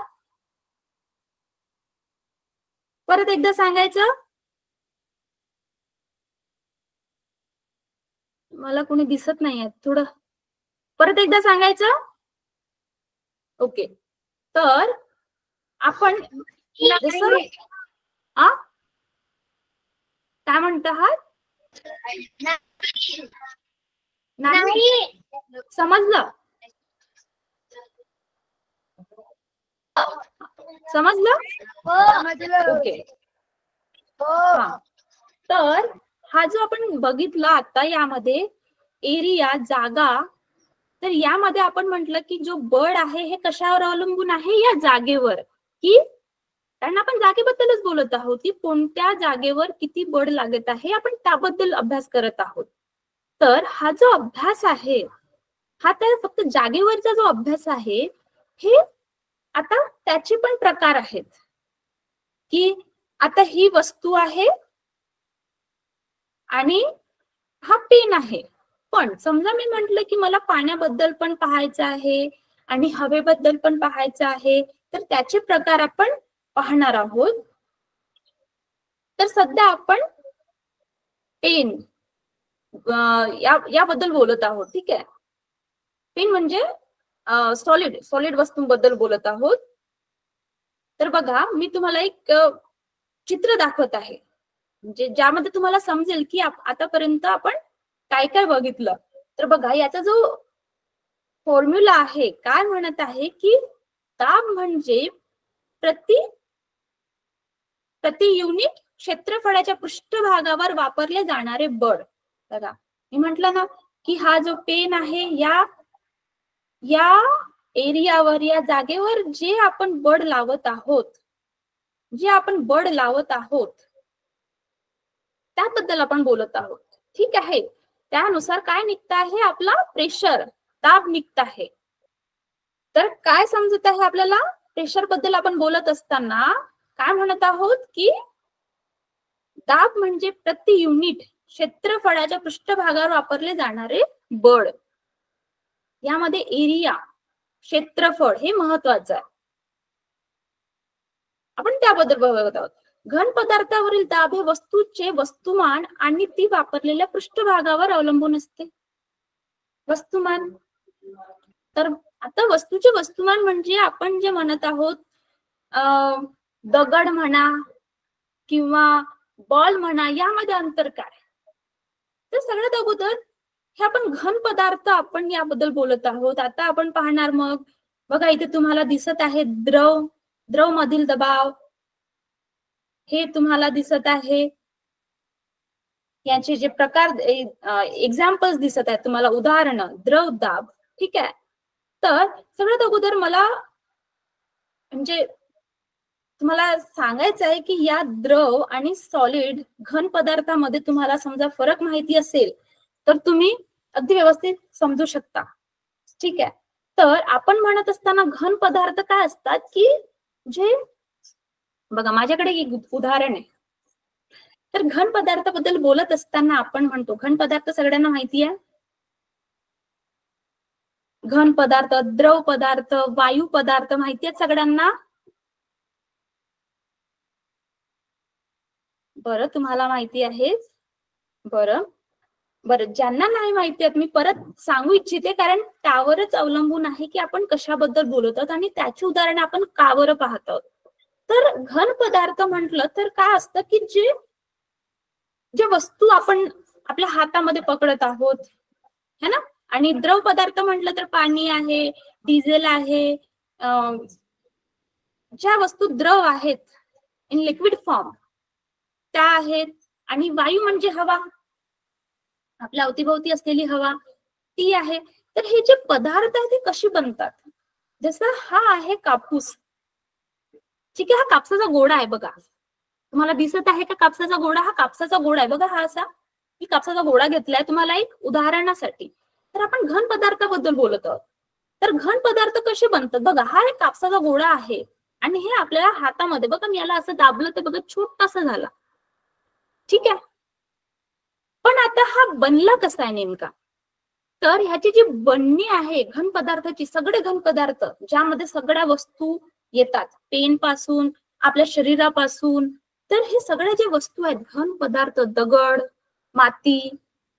मला कोणी दिसत नाहीये, थोडं परत एकदा सांगायचं. ओके, तर आपण काय म्हणत आहात? नाही समजलं? ओके. तर हा जो आपण बघितला आता यामध्ये एरिया, जागा, तर यामध्ये आपण म्हटलं की जो बळ आहे हे कशावर अवलंबून आहे? या जागेवर, की कारण आपण जागेबद्दलच बोलत आहोत, की कोणत्या जागेवर किती बळ लागत आहे आपण त्याबद्दल अभ्यास करत आहोत. तर हा जो अभ्यास आहे हा त्या फक्त जागेवरचा जो अभ्यास आहे, हे आता त्याचे पण प्रकार आहेत, की आता ही वस्तू आहे आणि हा पेन आहे, पण समजा मी म्हंटल की मला पाण्याबद्दल पण पाहायचं आहे आणि हवेबद्दल पण पाहायचं आहे, तर त्याचे प्रकार आपण पाहणार आहोत. तर सध्या आपण पेन याबद्दल बोलत आहोत, ठीक आहे. पेन म्हणजे सॉलिड वस्तूंबद्दल बोलत आहोत. तर बघा, मी तुम्हाला एक चित्र दाखवत आहे, म्हणजे ज्यामध्ये तुम्हाला समजेल की आतापर्यंत आपण काय काय बघितलं. तर बघा, याचा जो फॉर्म्युला आहे, काय म्हणत आहे की दाब म्हणजे प्रति युनिट क्षेत्रफळाच्या पृष्ठभागावर वापरले जाणारे बळ. बघा, मी म्हटलं ना की हा जो पेन आहे, या एरियावर, या जागेवर जे आपण बळ लावत आहोत, त्याबद्दल आपण बोलत आहोत, ठीक आहे. त्यानुसार काय निघत आहे? आपला प्रेशर, दाब निघत आहे. तर काय समजत आहे आपल्याला? प्रेशर बद्दल आपण बोलत असताना काय म्हणत आहोत की दाब म्हणजे प्रति युनिट क्षेत्रफळाच्या पृष्ठभागावर वापरले जाणारे बळ. यामध्ये एरिया, क्षेत्रफळ हे महत्वाचं आहे, आपण त्याबद्दल बघत आहोत. घन पदार्थावरील दाब हे वस्तूचे वस्तुमान आणि ती वापरलेल्या पृष्ठभागावर अवलंबून असते. वस्तुमान, तर आता वस्तूचे वस्तुमान म्हणजे आपण जे म्हणत आहोत, दगड म्हणा किंवा बॉल म्हणा, यामध्ये अंतर काय? तर सगळ्यात अगोदर हे आपण घन पदार्थ, आपण याबद्दल बोलत आहोत. आता आपण पाहणार, मग बघा इथे तुम्हाला दिसत आहे द्रव मधील दबाव, हे तुम्हाला दिसत आहे. याचे जे प्रकार, एक्झाम्पल्स दिसत आहेत तुम्हाला, उदाहरणं, द्रव दाब, ठीक आहे. तर सगळ्यात अगोदर मला म्हणजे तुम्हाला सांगायचं आहे की या द्रव आणि सॉलिड घन पदार्थामध्ये तुम्हाला समजा फरक माहिती असेल तर तुम्ही अगदी व्यवस्थित समजू शकता, ठीक आहे. तर आपण म्हणत असताना घन पदार्थ काय असतात, की जे बघा, माझ्याकडे एक उदाहरण आहे. तर घन पदार्थाबद्दल बोलत असताना आपण म्हणतो, घन पदार्थ सगळ्यांना माहिती आहे, घन पदार्थ, द्रव पदार्थ, वायू पदार्थ माहिती आहेत सगळ्यांना? बरं, तुम्हाला माहिती आहे. बरं बरं, ज्यांना नाही माहिती आहे मी परत सांगू इच्छिते, कारण त्यावरच अवलंबून आहे की आपण कशाबद्दल बोलत आहोत आणि त्याची उदाहरणे आपण का बरं पाहत आहोत. तर घन पदार्थ म्हटलं तर काय असतं की जे वस्तू आपण आपल्या हातामध्ये पकडत आहोत है ना. आणि द्रव पदार्थ म्हटलं तर पाणी आहे, डिझेल आहे, ज्या वस्तू द्रव आहेत इन लिक्विड फॉर्म त्या आहेत. आणि वायू म्हणजे हवा, आपल्या अवतीभोवती असलेली हवा ती आहे. तर हे जे पदार्थ आहेत ते कशी बनतात? जसं हा आहे कापूस, ठीक आहे. हा कापसाचा गोळा आहे बघा, तुम्हाला दिसत आहे का कापसाचा गोळा? हा कापसाचा गोळा आहे बघा. हा असा मी कापसाचा गोळा घेतलाय तुम्हाला एक उदाहरणासाठी. तर आपण घन पदार्थाबद्दल बोलत आहोत. तर घन पदार्थ कसे बनतात बघा. हा एक कापसाचा गोळा आहे आणि हे आपल्याला हातामध्ये बघा, मी याला असं दाबलं तर बघा छोटासा झाला, ठीक आहे. पण आता हा बनला कसा आहे नेमका? तर ह्याची जी बनणी आहे घन पदार्थाची, सगळे घन पदार्थ ज्यामध्ये सगळ्या वस्तू येतात, पेन पासून आपल्या शरीरापासून, तर हे सगळ्या जे वस्तू आहेत घन पदार्थ, दगड, माती,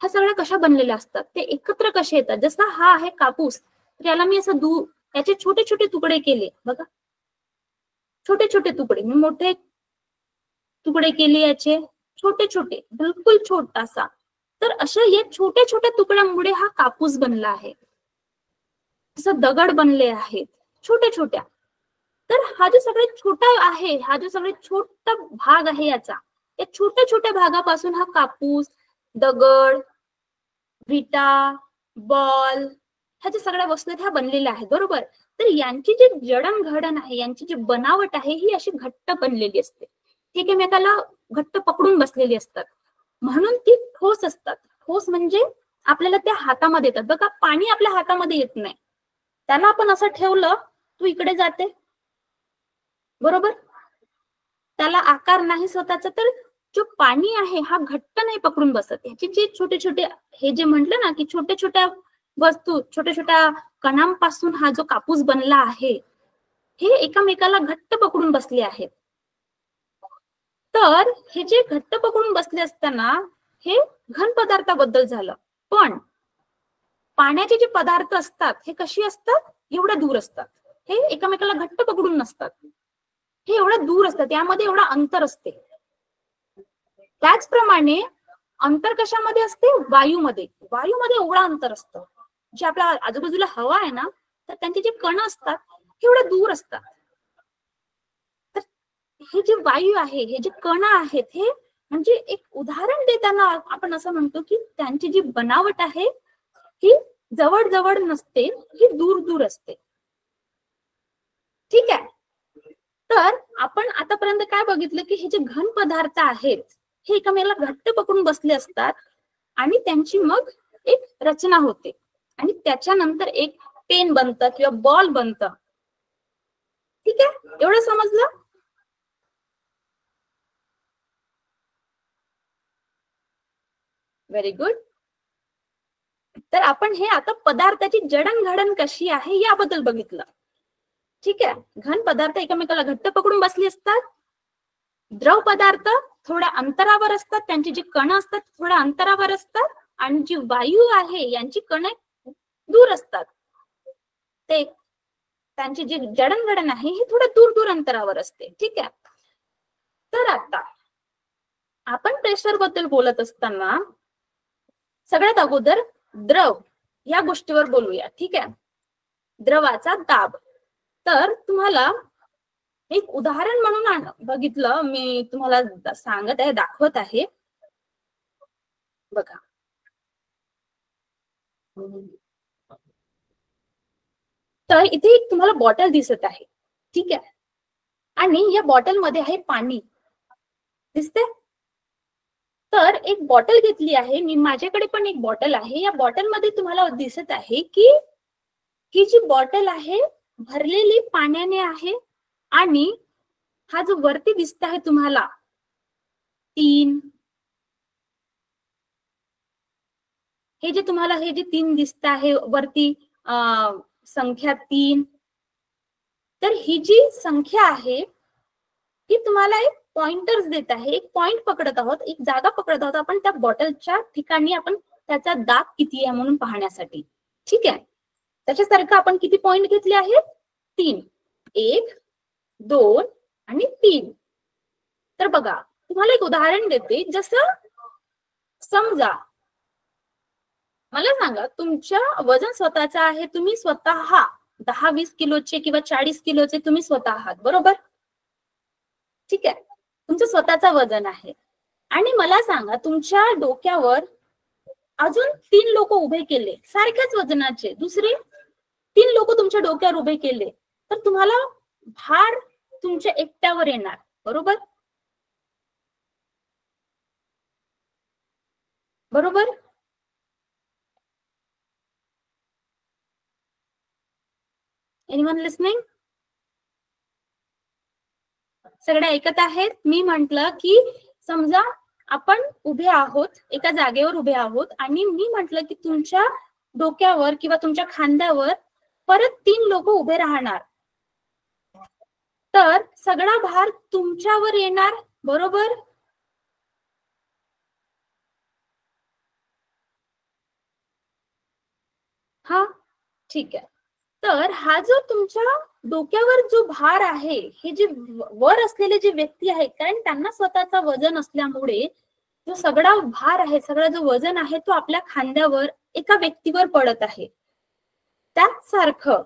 ह्या सगळ्या कशा बनलेल्या असतात, ते एकत्र कसे येतात? जसा हा आहे कापूस, तर याला मी असं याचे छोटे छोटे तुकडे केले बघा, छोटे छोटे तुकडे, मी मोठे तुकडे केले याचे छोटे छोटे, बिलकुल छोटासा. तर अशा या छोट्या छोट्या तुकड्यामुळे हा कापूस बनला आहे. जसं दगड बनले आहेत छोट्या छोट्या. तर हा जो सगळ्यात छोटा आहे, हा जो सगळ्यात छोटा भाग आहे याचा, या छोट्या छोट्या भागापासून हा कापूस, दगड, विटा, बॉल, ह्या ज्या सगळ्या वस्तू आहेत ह्या बनलेल्या आहेत, बरोबर. तर यांची जी जडणघडण आहे, यांची जी बनावट आहे ही अशी घट्ट बनलेली असते, ठीक आहे, एकमेकाला घट्ट पकडून बसलेली असतात, म्हणून ती ठोस असतात. ठोस म्हणजे आपल्याला त्या हातामध्ये येतात बघा. पाणी आपल्या हातामध्ये येत नाही, त्याला आपण असं ठेवलं तू इकडे जाते, बरोबर, त्याला आकार नाही स्वतःचा. तर जो पाणी आहे हा घट्ट नाही पकडून बसत. ह्याचे जे छोटे छोटे, हे जे म्हटलं ना की छोट्या छोट्या वस्तू, छोट्या छोट्या कणांपासून हा जो कापूस बनला आहे, हे एकमेकाला घट्ट पकडून बसले आहेत. तर हे जे घट्ट पकडून बसले असताना हे घन पदार्थाबद्दल झालं. पण पाण्याचे जे पदार्थ असतात हे कशी असतात? एवढ्या दूर असतात, हे एकमेकाला घट्ट पकडून नसतात, हे एवढं दूर असतात, यामध्ये एवढं अंतर असते. त्याचप्रमाणे अंतर कशामध्ये असते? वायूमध्ये. वायूमध्ये एवढं अंतर असतं. जे आपल्या आजूबाजूला हवा आहे ना, तर त्यांचे जे कण असतात हे एवढं दूर असतात. तर हे जे वायू आहे, हे जे कण आहेत, हे म्हणजे एक उदाहरण देताना आपण असं म्हणतो की त्यांची जी बनावट आहे ही जवळ जवळ नसते, ही दूर दूर असते, ठीक आहे. तर आपण आतापर्यंत काय बघितलं की हे जे घन पदार्थ आहेत हे एकमेकाला घट्ट पकडून बसले असतात आणि त्यांची मग एक रचना होते आणि त्याच्यानंतर एक पेन बनतं किंवा बॉल बनतं, ठीक आहे. एवढं समजलं? Very good. तर आपण हे आता पदार्थाची जडणघडण कशी आहे याबद्दल बघितलं, ठीक आहे. घन पदार्थ एकमेकाला घट्ट पकडून बसले असतात, द्रव पदार्थ थोड्या अंतरावर असतात, त्यांची जी कण असतात थोड्या अंतरावर असतात, आणि जी वायू आहे यांची कण दूर असतात, ते त्यांची जी जडणघडण आहे ही थोड्या दूर दूर अंतरावर असते, ठीक आहे. तर आता आपण प्रेशर बद्दल बोलत असताना सगळ्यात अगोदर द्रव या गोष्टीवर बोलूया, ठीक आहे. द्रवाचा दाब. तर तुम्हाला एक उदाहरण म्हणून बघितलं, मी तुम्हाला सांगत आहे, दाखवत आहे बघा. तर इथे एक तुम्हाला बॉटल दिसत आहे, ठीक आहे, आणि या बॉटल मध्ये आहे पाणी, दिसते. तर एक बॉटल घेतली आहे मी, माझ्याकडे पण एक बॉटल आहे. या बॉटल मध्ये तुम्हाला दिसत आहे की ही जी बॉटल आहे भरलेली पाण्याने आहे, आणि हा जो वरती दिसत आहे तुम्हाला 3, हे जे तुम्हाला हे जे 3 दिसत आहे वरती, संख्या 3. तर ही जी संख्या आहे ही तुम्हाला एक पॉइंटर्स देत आहे, एक पॉइंट पकडत आहोत, एक जागा पकडत आहोत आपण त्या बॉटलच्या ठिकाणी, आपण त्याचा दाब किती आहे म्हणून पाहण्यासाठी. ठीक आहे, त्याच्यासारखं आपण किती पॉइंट घेतले आहेत? 3. 1, 2 आणि 3. तर बघा तुम्हाला एक उदाहरण देते. जसं समजा मला सांगा तुमच्या वजन स्वतःचं आहे, तुम्ही स्वतः 10-20 किलोचे किंवा 40 किलोचे तुम्ही स्वतः आहात, बरोबर? ठीक आहे, तुमचं स्वतःचं वजन आहे. आणि मला सांगा तुमच्या डोक्यावर अजून 3 लोक उभे केले सारख्याच वजनाचे, दुसरे 3 लोक तुमच्या डोक्यावर उभे केले, तर तुम्हाला भार तुमच्या एकट्यावर येणार, बरोबर? बरोबर? Anyone listening? सगळे ऐकत आहेत? मी म्हंटल की समजा आपण उभे आहोत, एका जागेवर उभे आहोत, आणि मी म्हंटल की तुमच्या डोक्यावर किंवा तुमच्या खांद्यावर परत 3 लोक उभे राहणार, तर सगळा भार तुमच्यावर येणार, बरोबर? हा, ठीक आहे. तर हा जो तुमच्या डोक्यावर जो भार आहे, हे जे वर असलेले जे व्यक्ती आहेत, कारण त्यांना स्वतःचा वजन असल्यामुळे जो सगळा भार आहे, सगळा जो वजन आहे, तो आपल्या खांद्यावर एका व्यक्तीवर पडत आहे. त्याच सारखं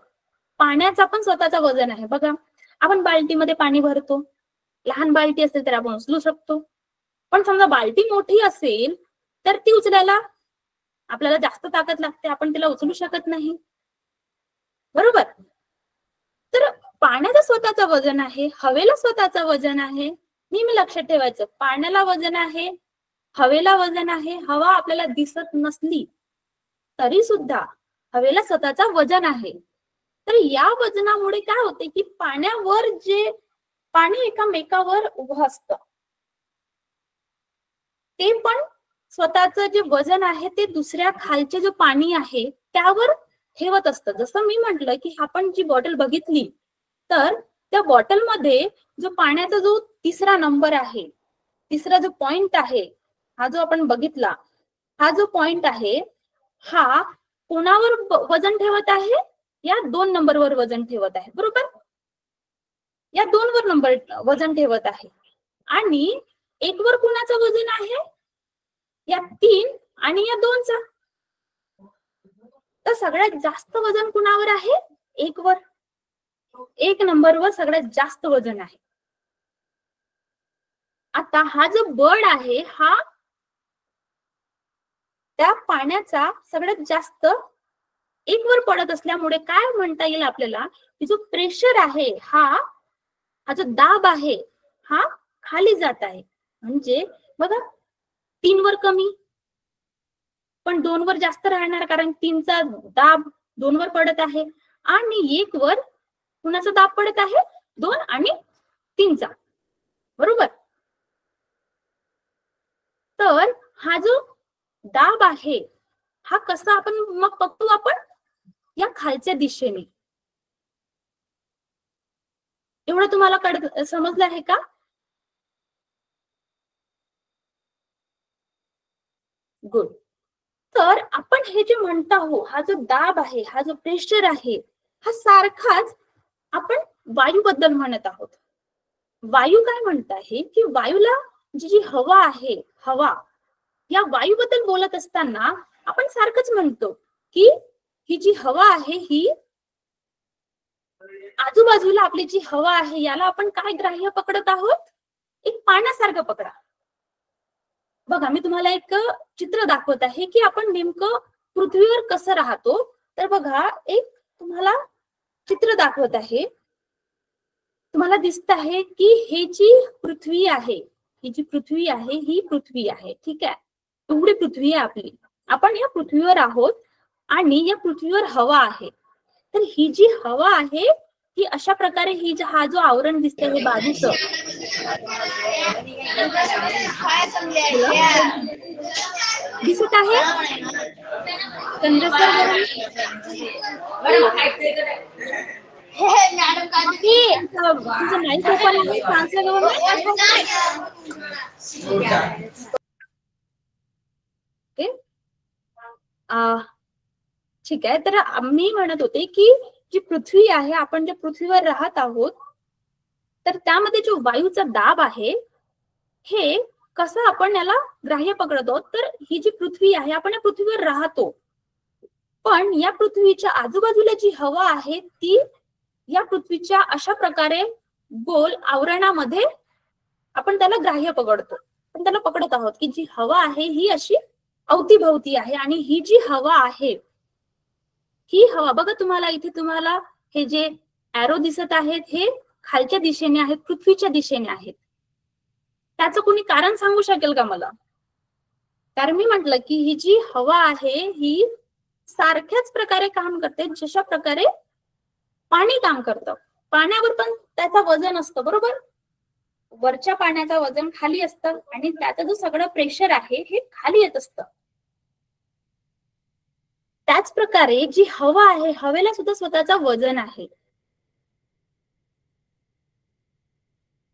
पाण्याचा पण स्वतःचा वजन आहे. बघा, आपण बाल्टीमध्ये पाणी भरतो, लहान बाल्टी असेल तर आपण उचलू शकतो, पण समजा बाल्टी मोठी असेल तर ती उचलायला आपल्याला जास्त ताकद लागते, आपण तिला उचलू शकत नाही, बरोबर? तर पाण्याचं स्वतःचं वजन आहे, हवेला स्वतःचं वजन आहे. नेहमी लक्षात ठेवायचं, पाण्याला वजन आहे, हवेला वजन आहे. हवा आपल्याला दिसत नसली तरी सुद्धा हवेला स्वतःचा वजन आहे. तर या वजनामुळे काय होते की पाण्यावर जे पाणी एकामेकावर उभं असतं, ते पण स्वतःचं जे वजन आहे ते दुसऱ्या खालचे जो पाणी आहे त्यावर ठेवत असतं. जसं मी म्हंटल की आपण जी बॉटल बघितली, तर त्या बॉटलमध्ये जो पाण्याचा जो तिसरा नंबर आहे, तिसरा जो पॉइंट आहे, हा जो आपण बघितला, हा जो पॉइंट आहे, हा कोणावर वजन ठेवत आहे? या 2 नंबरवर वजन ठेवत आहे, बरोबर? या 2 वर नंबर वजन ठेवत आहे. आणि 1 वर कुणाचं वजन आहे? या 3 आणि या 2चा. तर सगळ्यात जास्त वजन कुणावर आहे? 1 वर. 1 नंबरवर सगळ्यात जास्त वजन आहे. आता हा जो बळ आहे, हा त्या पाण्याचा सगळ्यात जास्त 1 वर पडत असल्यामुळे काय म्हणता येईल आपल्याला की जो प्रेशर आहे, हा जो दाब आहे, हा खाली जात आहे. म्हणजे बघा, 3 वर कमी पण 2 वर जास्त राहणार, कारण 3चा दाब 2 वर पडत आहे, आणि 1 वर कुणाचा दाब पडत आहे? 2 आणि 3चा, बरोबर? तर हा जो दाब आहे, हा कसा आपण मग बघतो आपण या खालच्या दिशेने. एवढं तुम्हाला समजलं आहे का? गुड. तर आपण हे जे म्हणत आहोत, हा जो दाब आहे, हा जो प्रेशर आहे, हा सारखाच आपण वायूबद्दल म्हणत आहोत. वायू काय म्हणत आहे की वायूला जी हवा आहे, हवा, या वायूबद्दल बोलत असताना आपण सारखंच म्हणतो की ही जी हवा आहे, ही आजूबाजूला आपली जी हवा आहे, याला आपण काय ग्राह्य पकडत आहोत? एक पाण्यासारखं पकडा. बघा, मी तुम्हाला एक चित्र दाखवत आहे की आपण नेमकं पृथ्वीवर कसं राहतो. तर बघा, एक तुम्हाला चित्र दाखवत आहे. तुम्हाला दिसत आहे की हे जी पृथ्वी आहे, ही जी पृथ्वी आहे, ही पृथ्वी आहे, ठीक आहे? एवढी पृथ्वी आहे आपली, आपण या पृथ्वीवर आहोत आणि या पृथ्वीवर हवा आहे. तर ही जी हवा आहे, ही अशा प्रकारे हा जो आवरण दिसतंय हे बाजूचं, दिसत आहे? संजय सर तुमचं माईक ओपन आहे, ट्रान्सलेट ठीक आहे. तर मी म्हणत होते की जी पृथ्वी आहे, आपण ज्या पृथ्वीवर राहत आहोत, तर त्यामध्ये जो वायूचा दाब आहे, हे कसं आपण याला ग्राह्य पकडतो. तर ही जी पृथ्वी आहे, आपण या पृथ्वीवर राहतो, पण या पृथ्वीच्या आजूबाजूला जी हवा आहे ती या पृथ्वीच्या अशा प्रकारे गोल आवरणामध्ये आपण त्याला ग्राह्य पकडतो. पण त्याला पकडत आहोत की जी हवा आहे ही अशी अवतीभवती आहे, आणि ही जी हवा आहे, ही हवा बघा, तुम्हाला इथे तुम्हाला हे जे एरो दिसत आहेत, हे खालच्या दिशेने आहेत, पृथ्वीच्या दिशेने आहेत. त्याचं कोणी कारण सांगू शकेल का मला? कारण मी म्हटलं की ही जी हवा आहे ही सारख्याच प्रकारे काम करते जशा प्रकारे पाणी काम करतं. पाण्यावर पण त्याचं वजन असतं, बरोबर? वरच्या पाण्याचं वजन खाली असतं आणि त्याचं जो सगळं प्रेशर आहे हे खाली येत असतं. त्याच प्रकारे जी हवा आहे, हवेला सुद्धा स्वतःचं वजन आहे.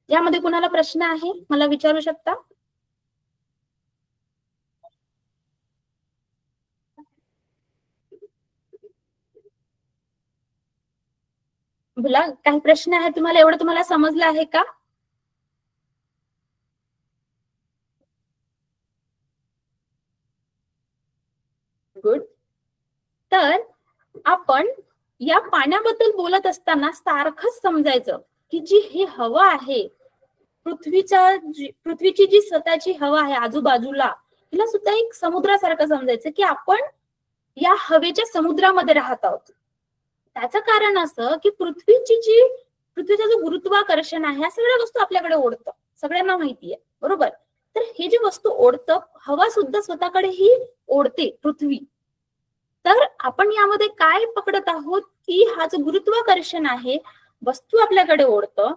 यामध्ये कोणाला प्रश्न आहे मला विचारू शकता? बोला, काही प्रश्न आहे तुम्हाला? एवढं तुम्हाला समजलं आहे का? गुड. तर आपण या पाण्याबद्दल बोलत असताना सारखंच समजायचं की जी ही हवा आहे, पृथ्वीची जी स्वतःची हवा आहे आजूबाजूला, तिला सुद्धा एक समुद्रासारखं समजायचं की आपण या हवेच्या समुद्रामध्ये राहत आहोत. त्याचं कारण असं की पृथ्वीचं जो गुरुत्वाकर्षण आहे, ह्या सगळ्या वस्तू आपल्याकडे ओढतं, सगळ्यांना माहिती आहे, बरोबर? तर हे जे वस्तू ओढतं, हवा सुद्धा स्वतःकडे ही ओढते पृथ्वी. तर आपण यामध्ये काय पकडत आहोत की हा जो गुरुत्वाकर्षण आहे, वस्तू आपल्याकडे ओढतं,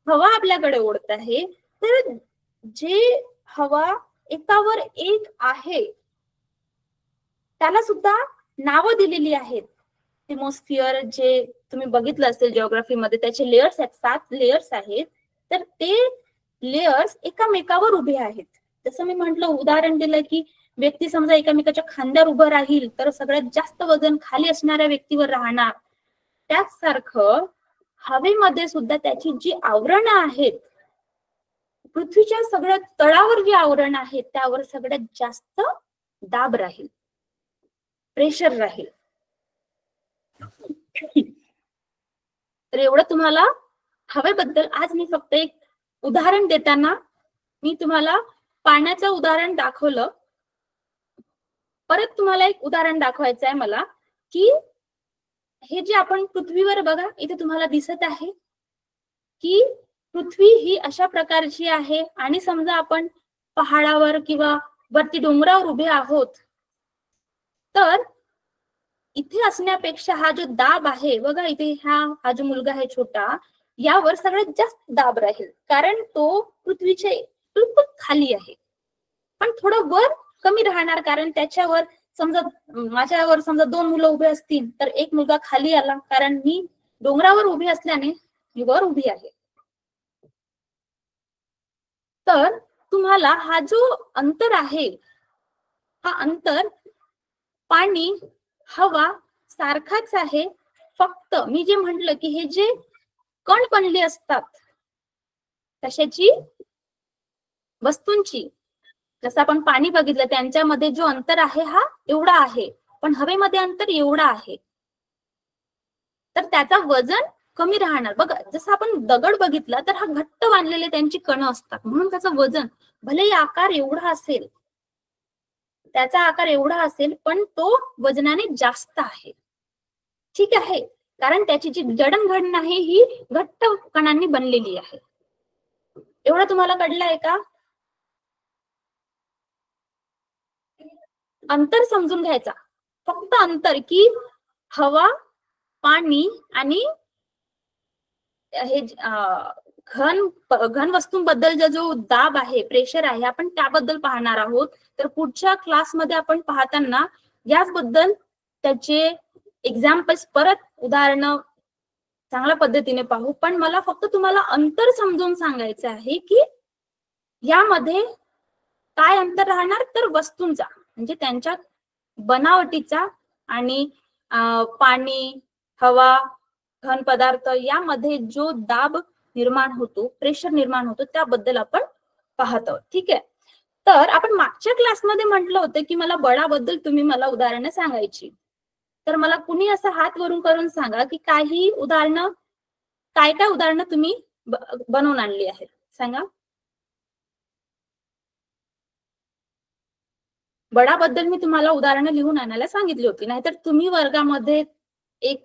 हवा आपल्याकडे ओढत आहे. तर जे हवा एकावर एक आहे त्याला सुद्धा नावं दिलेली आहेत. एटमॉस्फिअर जे तुम्ही बघितलं असेल जिओग्राफीमध्ये, त्याचे लेयर्स आहेत, 7 लेयर्स आहेत. तर ते लेयर्स एकामेकावर उभे आहेत. जसं मी म्हंटल, उदाहरण दिलं की व्यक्ती समजा एकामेकाच्या खांद्यावर उभं राहील तर सगळ्यात जास्त वजन खाली असणाऱ्या व्यक्तीवर राहणार. त्याचसारखं हवेमध्ये सुद्धा त्याची जी आवरणं आहेत, पृथ्वीच्या सगळ्यात तळावर जी आवरण आहेत त्यावर सगळ्यात जास्त दाब राहील, प्रेशर राहील. तर एवढं तुम्हाला हवेबद्दल. आज मी फक्त एक उदाहरण देताना मी तुम्हाला पाण्याचं उदाहरण दाखवलं. परत तुम्हाला एक उदाहरण दाखवायचं आहे मला की हे जे आपण पृथ्वीवर बघा, इथे तुम्हाला दिसत आहे की पृथ्वी ही अशा प्रकारची आहे, आणि समजा आपण पहाडावर किंवा वरती डोंगरावर उभे आहोत, तर इथे असण्यापेक्षा हा जो दाब आहे बघा, इथे हा जो मुलगा आहे छोटा, यावर सगळ्यात जास्त दाब राहील, कारण तो पृथ्वीच्या बिलकुल खाली आहे. पण थोडं वर कमी राहणार, कारण त्याच्यावर समजा माझ्यावर समजा 2 मुलं उभे असतील तर एक मुलगा खाली आला, कारण मी डोंगरावर उभी असल्याने मी वर उभी आहे. तर तुम्हाला हा जो अंतर आहे, हा अंतर पाणी हवा सारखाच आहे. फक्त मी जे म्हटलं की हे जे कण बनले असतात कशाची, वस्तूंची, जसं आपण पाणी बघितलं त्यांच्यामध्ये जो अंतर आहे हा एवढा आहे, पण हवेमध्ये अंतर एवढा आहे, तर त्याचा वजन कमी राहणार. बघा, जसं आपण दगड बघितला तर हा घट्ट बांधलेले त्यांची कण असतात, म्हणून त्याचं वजन भले आकार एवढा असेल, त्याचा आकार एवढा असेल, पण तो वजनाने जास्त आहे. ठीक आहे, कारण त्याची जी जडणघडण आहे ही घट्ट कणांनी बनलेली आहे. एवढं तुम्हाला कळलं आहे का? अंतर समजून घ्यायचा, फक्त अंतर की हवा, पाणी आणि हे घन वस्तूंबद्दल जो दाब आहे, प्रेशर आहे, आपण त्याबद्दल पाहणार आहोत. तर पुढच्या क्लासमध्ये आपण पाहताना याचबद्दल त्याचे एक्झाम्पल्स परत उदाहरणं चांगल्या पद्धतीने पाहू. पण मला फक्त तुम्हाला अंतर समजून सांगायचं आहे की यामध्ये काय अंतर राहणार, तर वस्तूंचा म्हणजे त्यांच्या बनावटीचा आणि पाणी, हवा, घन पदार्थ यामध्ये जो दाब निर्माण होतो, प्रेशर निर्माण होतो, त्याबद्दल आपण पाहत आहोत. ठीक आहे. तर आपण मागच्या क्लासमध्ये म्हटलं होतं की मला बळाबद्दल तुम्ही मला उदाहरणं सांगायची. तर मला कुणी असं हात वरून करून सांगा की काही उदाहरणं, काय काय उदाहरणं तुम्ही बनवून आणली आहेत, सांगा. बळाबद्दल मी तुम्हाला उदाहरणं लिहून आणायला सांगितली होती, नाहीतर तुम्ही वर्गामध्ये एक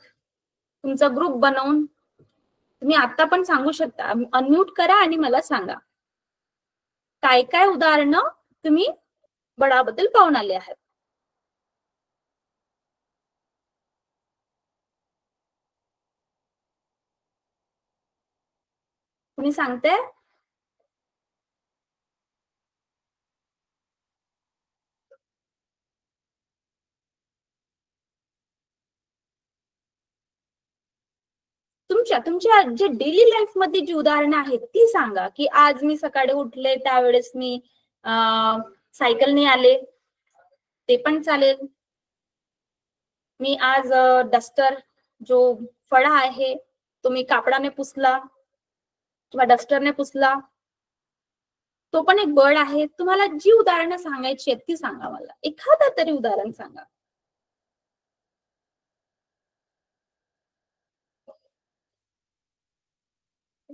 तुमचा ग्रुप बनवून तुम्ही आता पण सांगू शकता. अनम्यूट करा आणि मला सांगा काय काय उदाहरणं तुम्ही बळाबद्दल पाहून आले आहेत. कुणी सांगते? तुमच्या जे डेली लाईफ मध्ये जी उदाहरणं आहेत ती सांगा. की आज मी सकाळी उठले त्यावेळेस मी सायकलने आले, ते पण चालेल. मी आज डस्टर जो फळा आहे तो मी कापडाने पुसला किंवा डस्टरने पुसला, तो पण एक बळ आहे. तुम्हाला जी उदाहरणं सांगायची आहेत ती सांगा. मला एखादा तरी उदाहरण सांगा.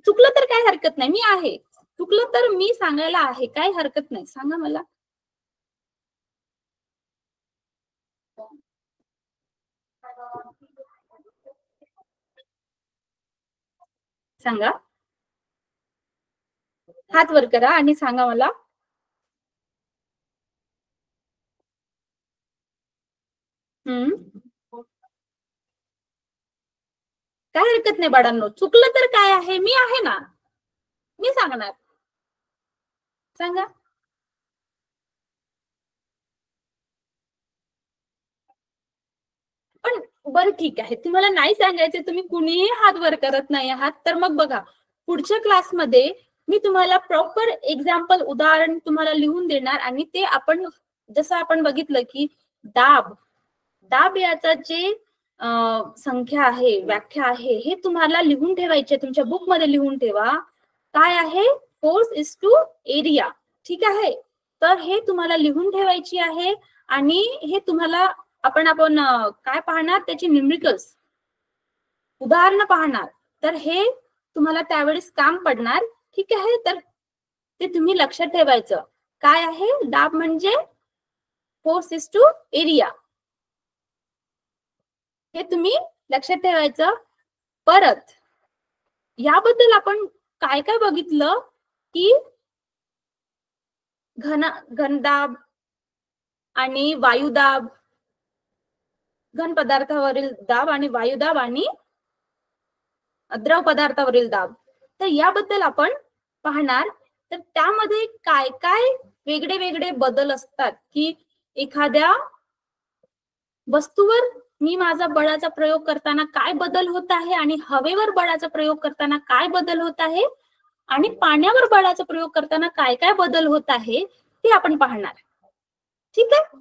चुकलं तर काय हरकत नाही, मी आहे. चुकलं तर मी सांगायला आहे, काय हरकत नाही, सांगा मला. सांगा, हात वर करा आणि सांगा मला. काय हरकत नाही बाळांनो, चुकलं तर काय आहे, मी आहे ना, मी सांगणार. सांगा. पण बरं ठीक आहे, तुम्हाला नाही सांगायचं, तुम्ही कुणीही हात वर करत नाही आहात, तर मग बघा पुढच्या क्लासमध्ये मी तुम्हाला प्रॉपर एक्झाम्पल उदाहरण तुम्हाला लिहून देणार आणि ते आपण जसं आपण बघितलं की दाब दाब याचा जे संख्या आहे, व्याख्या आहे, हे तुम्हाला लिहून ठेवायचे, तुमच्या बुक मध्ये लिहून ठेवा. काय आहे? Force is to area. ठीक आहे. तर हे तुम्हाला लिहून ठेवायची आहे आणि हे तुम्हाला आपण काय पाहणार, त्याची न्यूमेरिकल्स उदाहरणं पाहणार. तर हे तुम्हाला त्यावेळेस काम पडणार. ठीक आहे. तर ते तुम्ही लक्षात ठेवायचं. काय आहे? दाब म्हणजे फोर्स इज टू एरिया, हे तुम्ही लक्षात ठेवायचं. परत याबद्दल आपण काय काय बघितलं की घनदाब आणि वायुदाब, घन पदार्थावरील दाब आणि वायुदाब आणि द्रव पदार्थावरील दाब. तर याबद्दल आपण पाहणार. तर त्यामध्ये काय काय वेगळे वेगळे बदल असतात की एखाद्या वस्तूवर मी माझा बळाचा प्रयोग करताना काय बदल होत आहे आणि हवेवर बळाचा प्रयोग करताना काय बदल होत आहे आणि पाण्यावर बळाचा प्रयोग करताना काय काय बदल होत आहे ते आपण पाहणार. ठीक आहे.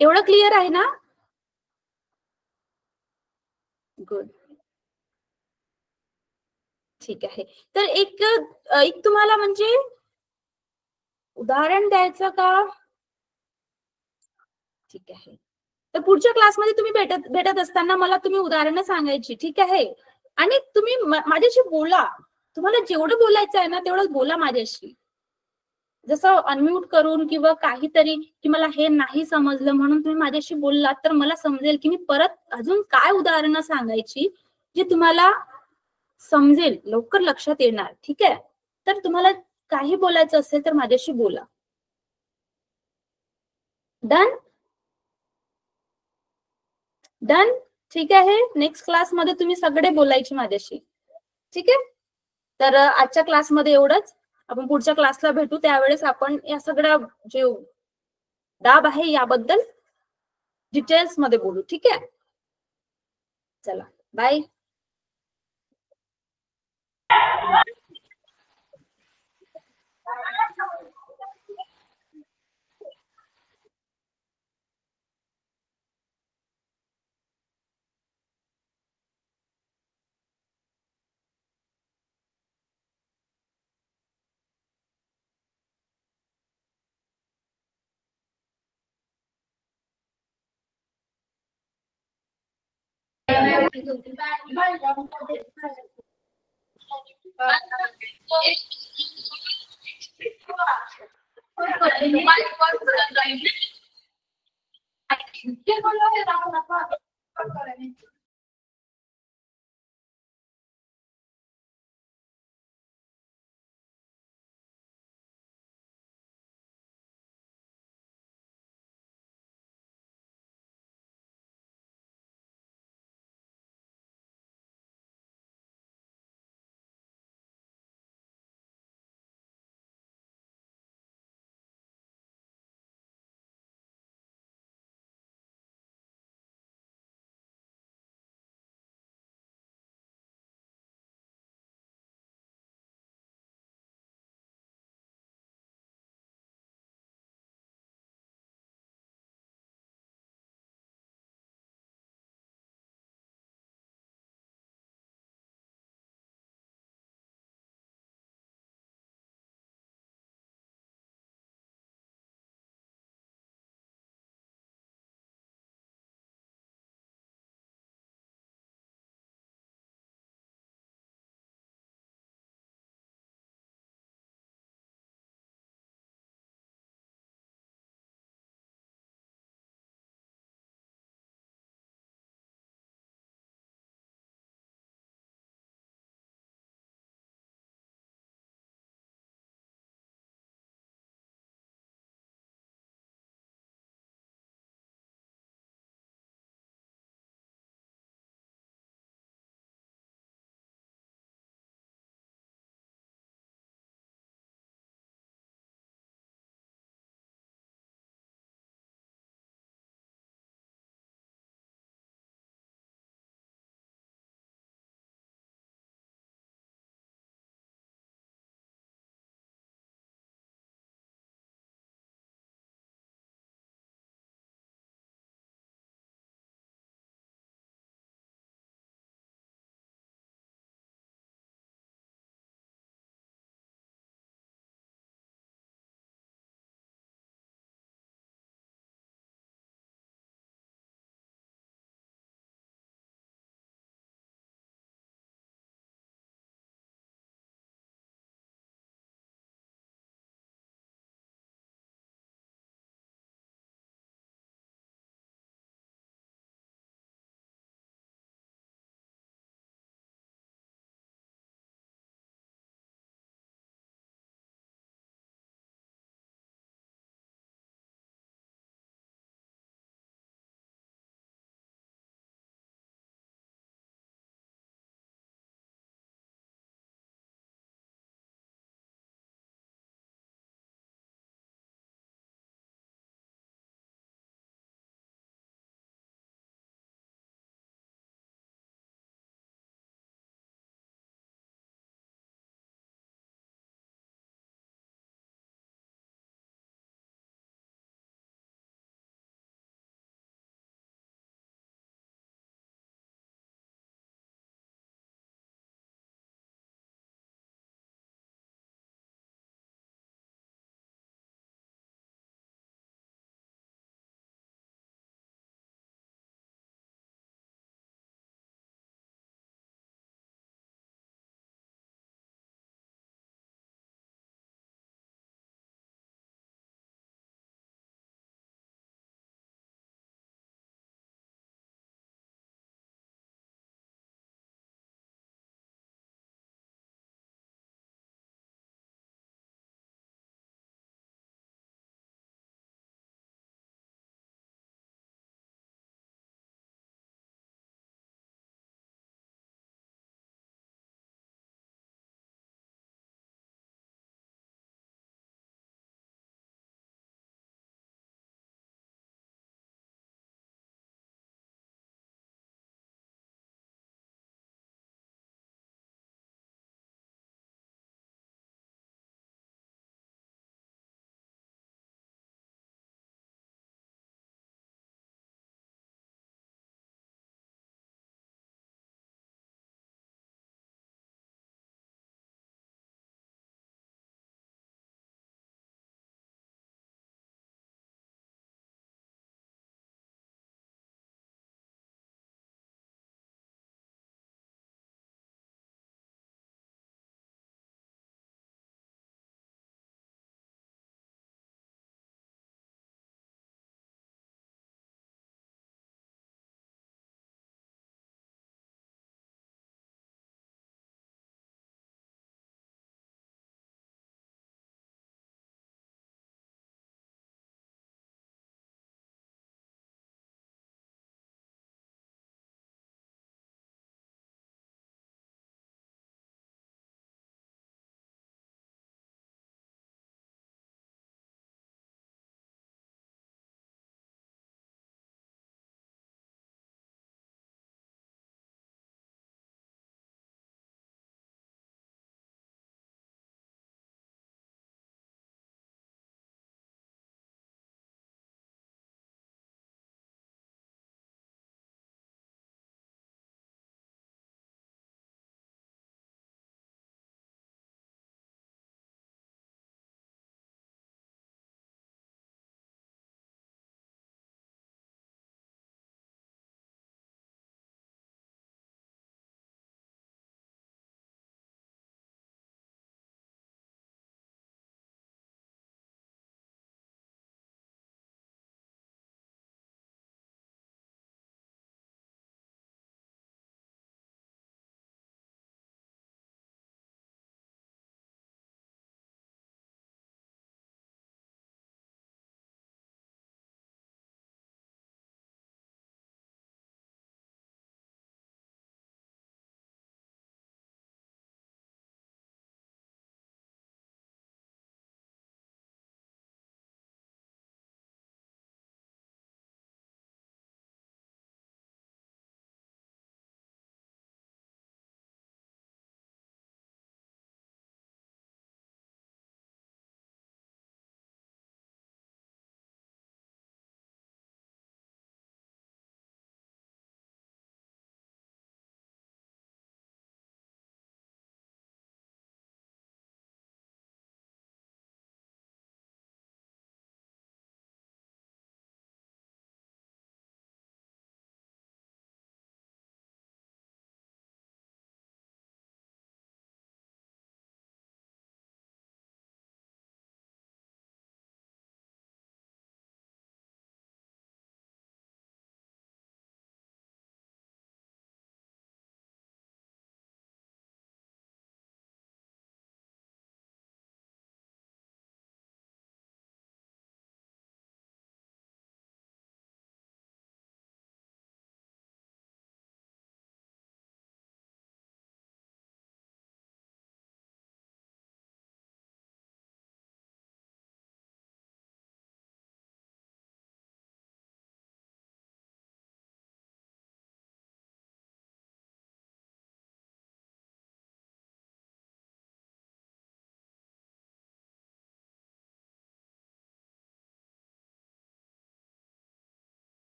एवढं क्लिअर आहे ना? गुड. ठीक आहे. तर एक तुम्हाला म्हणजे उदाहरण द्यायचं का? ठीक आहे. तर पुढच्या क्लासमध्ये तुम्ही भेटत असताना मला तुम्ही उदाहरणं सांगायची. ठीक आहे. आणि तुम्ही माझ्याशी बोला. तुम्हाला जेवढं बोलायचं आहे ना तेवढं बोला माझ्याशी. जसं अनम्यूट करून किंवा काहीतरी की मला हे नाही समजलं म्हणून तुम्ही माझ्याशी बोललात तर मला समजेल की मी परत अजून काय उदाहरणं सांगायची जे तुम्हाला समजेल, लवकर लक्षात येणार. ठीक आहे. तर तुम्हाला काही बोलायचं असेल तर माझ्याशी बोला. डन? डन? ठीक आहे. नेक्स्ट क्लासमध्ये तुम्ही सगळे बोलायचे माझ्याशी. ठीक आहे. तर आजच्या क्लासमध्ये एवढंच. आपण पुढच्या क्लासला भेटू, त्यावेळेस आपण या सगळ्या जे दाब आहे याबद्दल डिटेल्स मध्ये बोलू. ठीक आहे, चला बाय.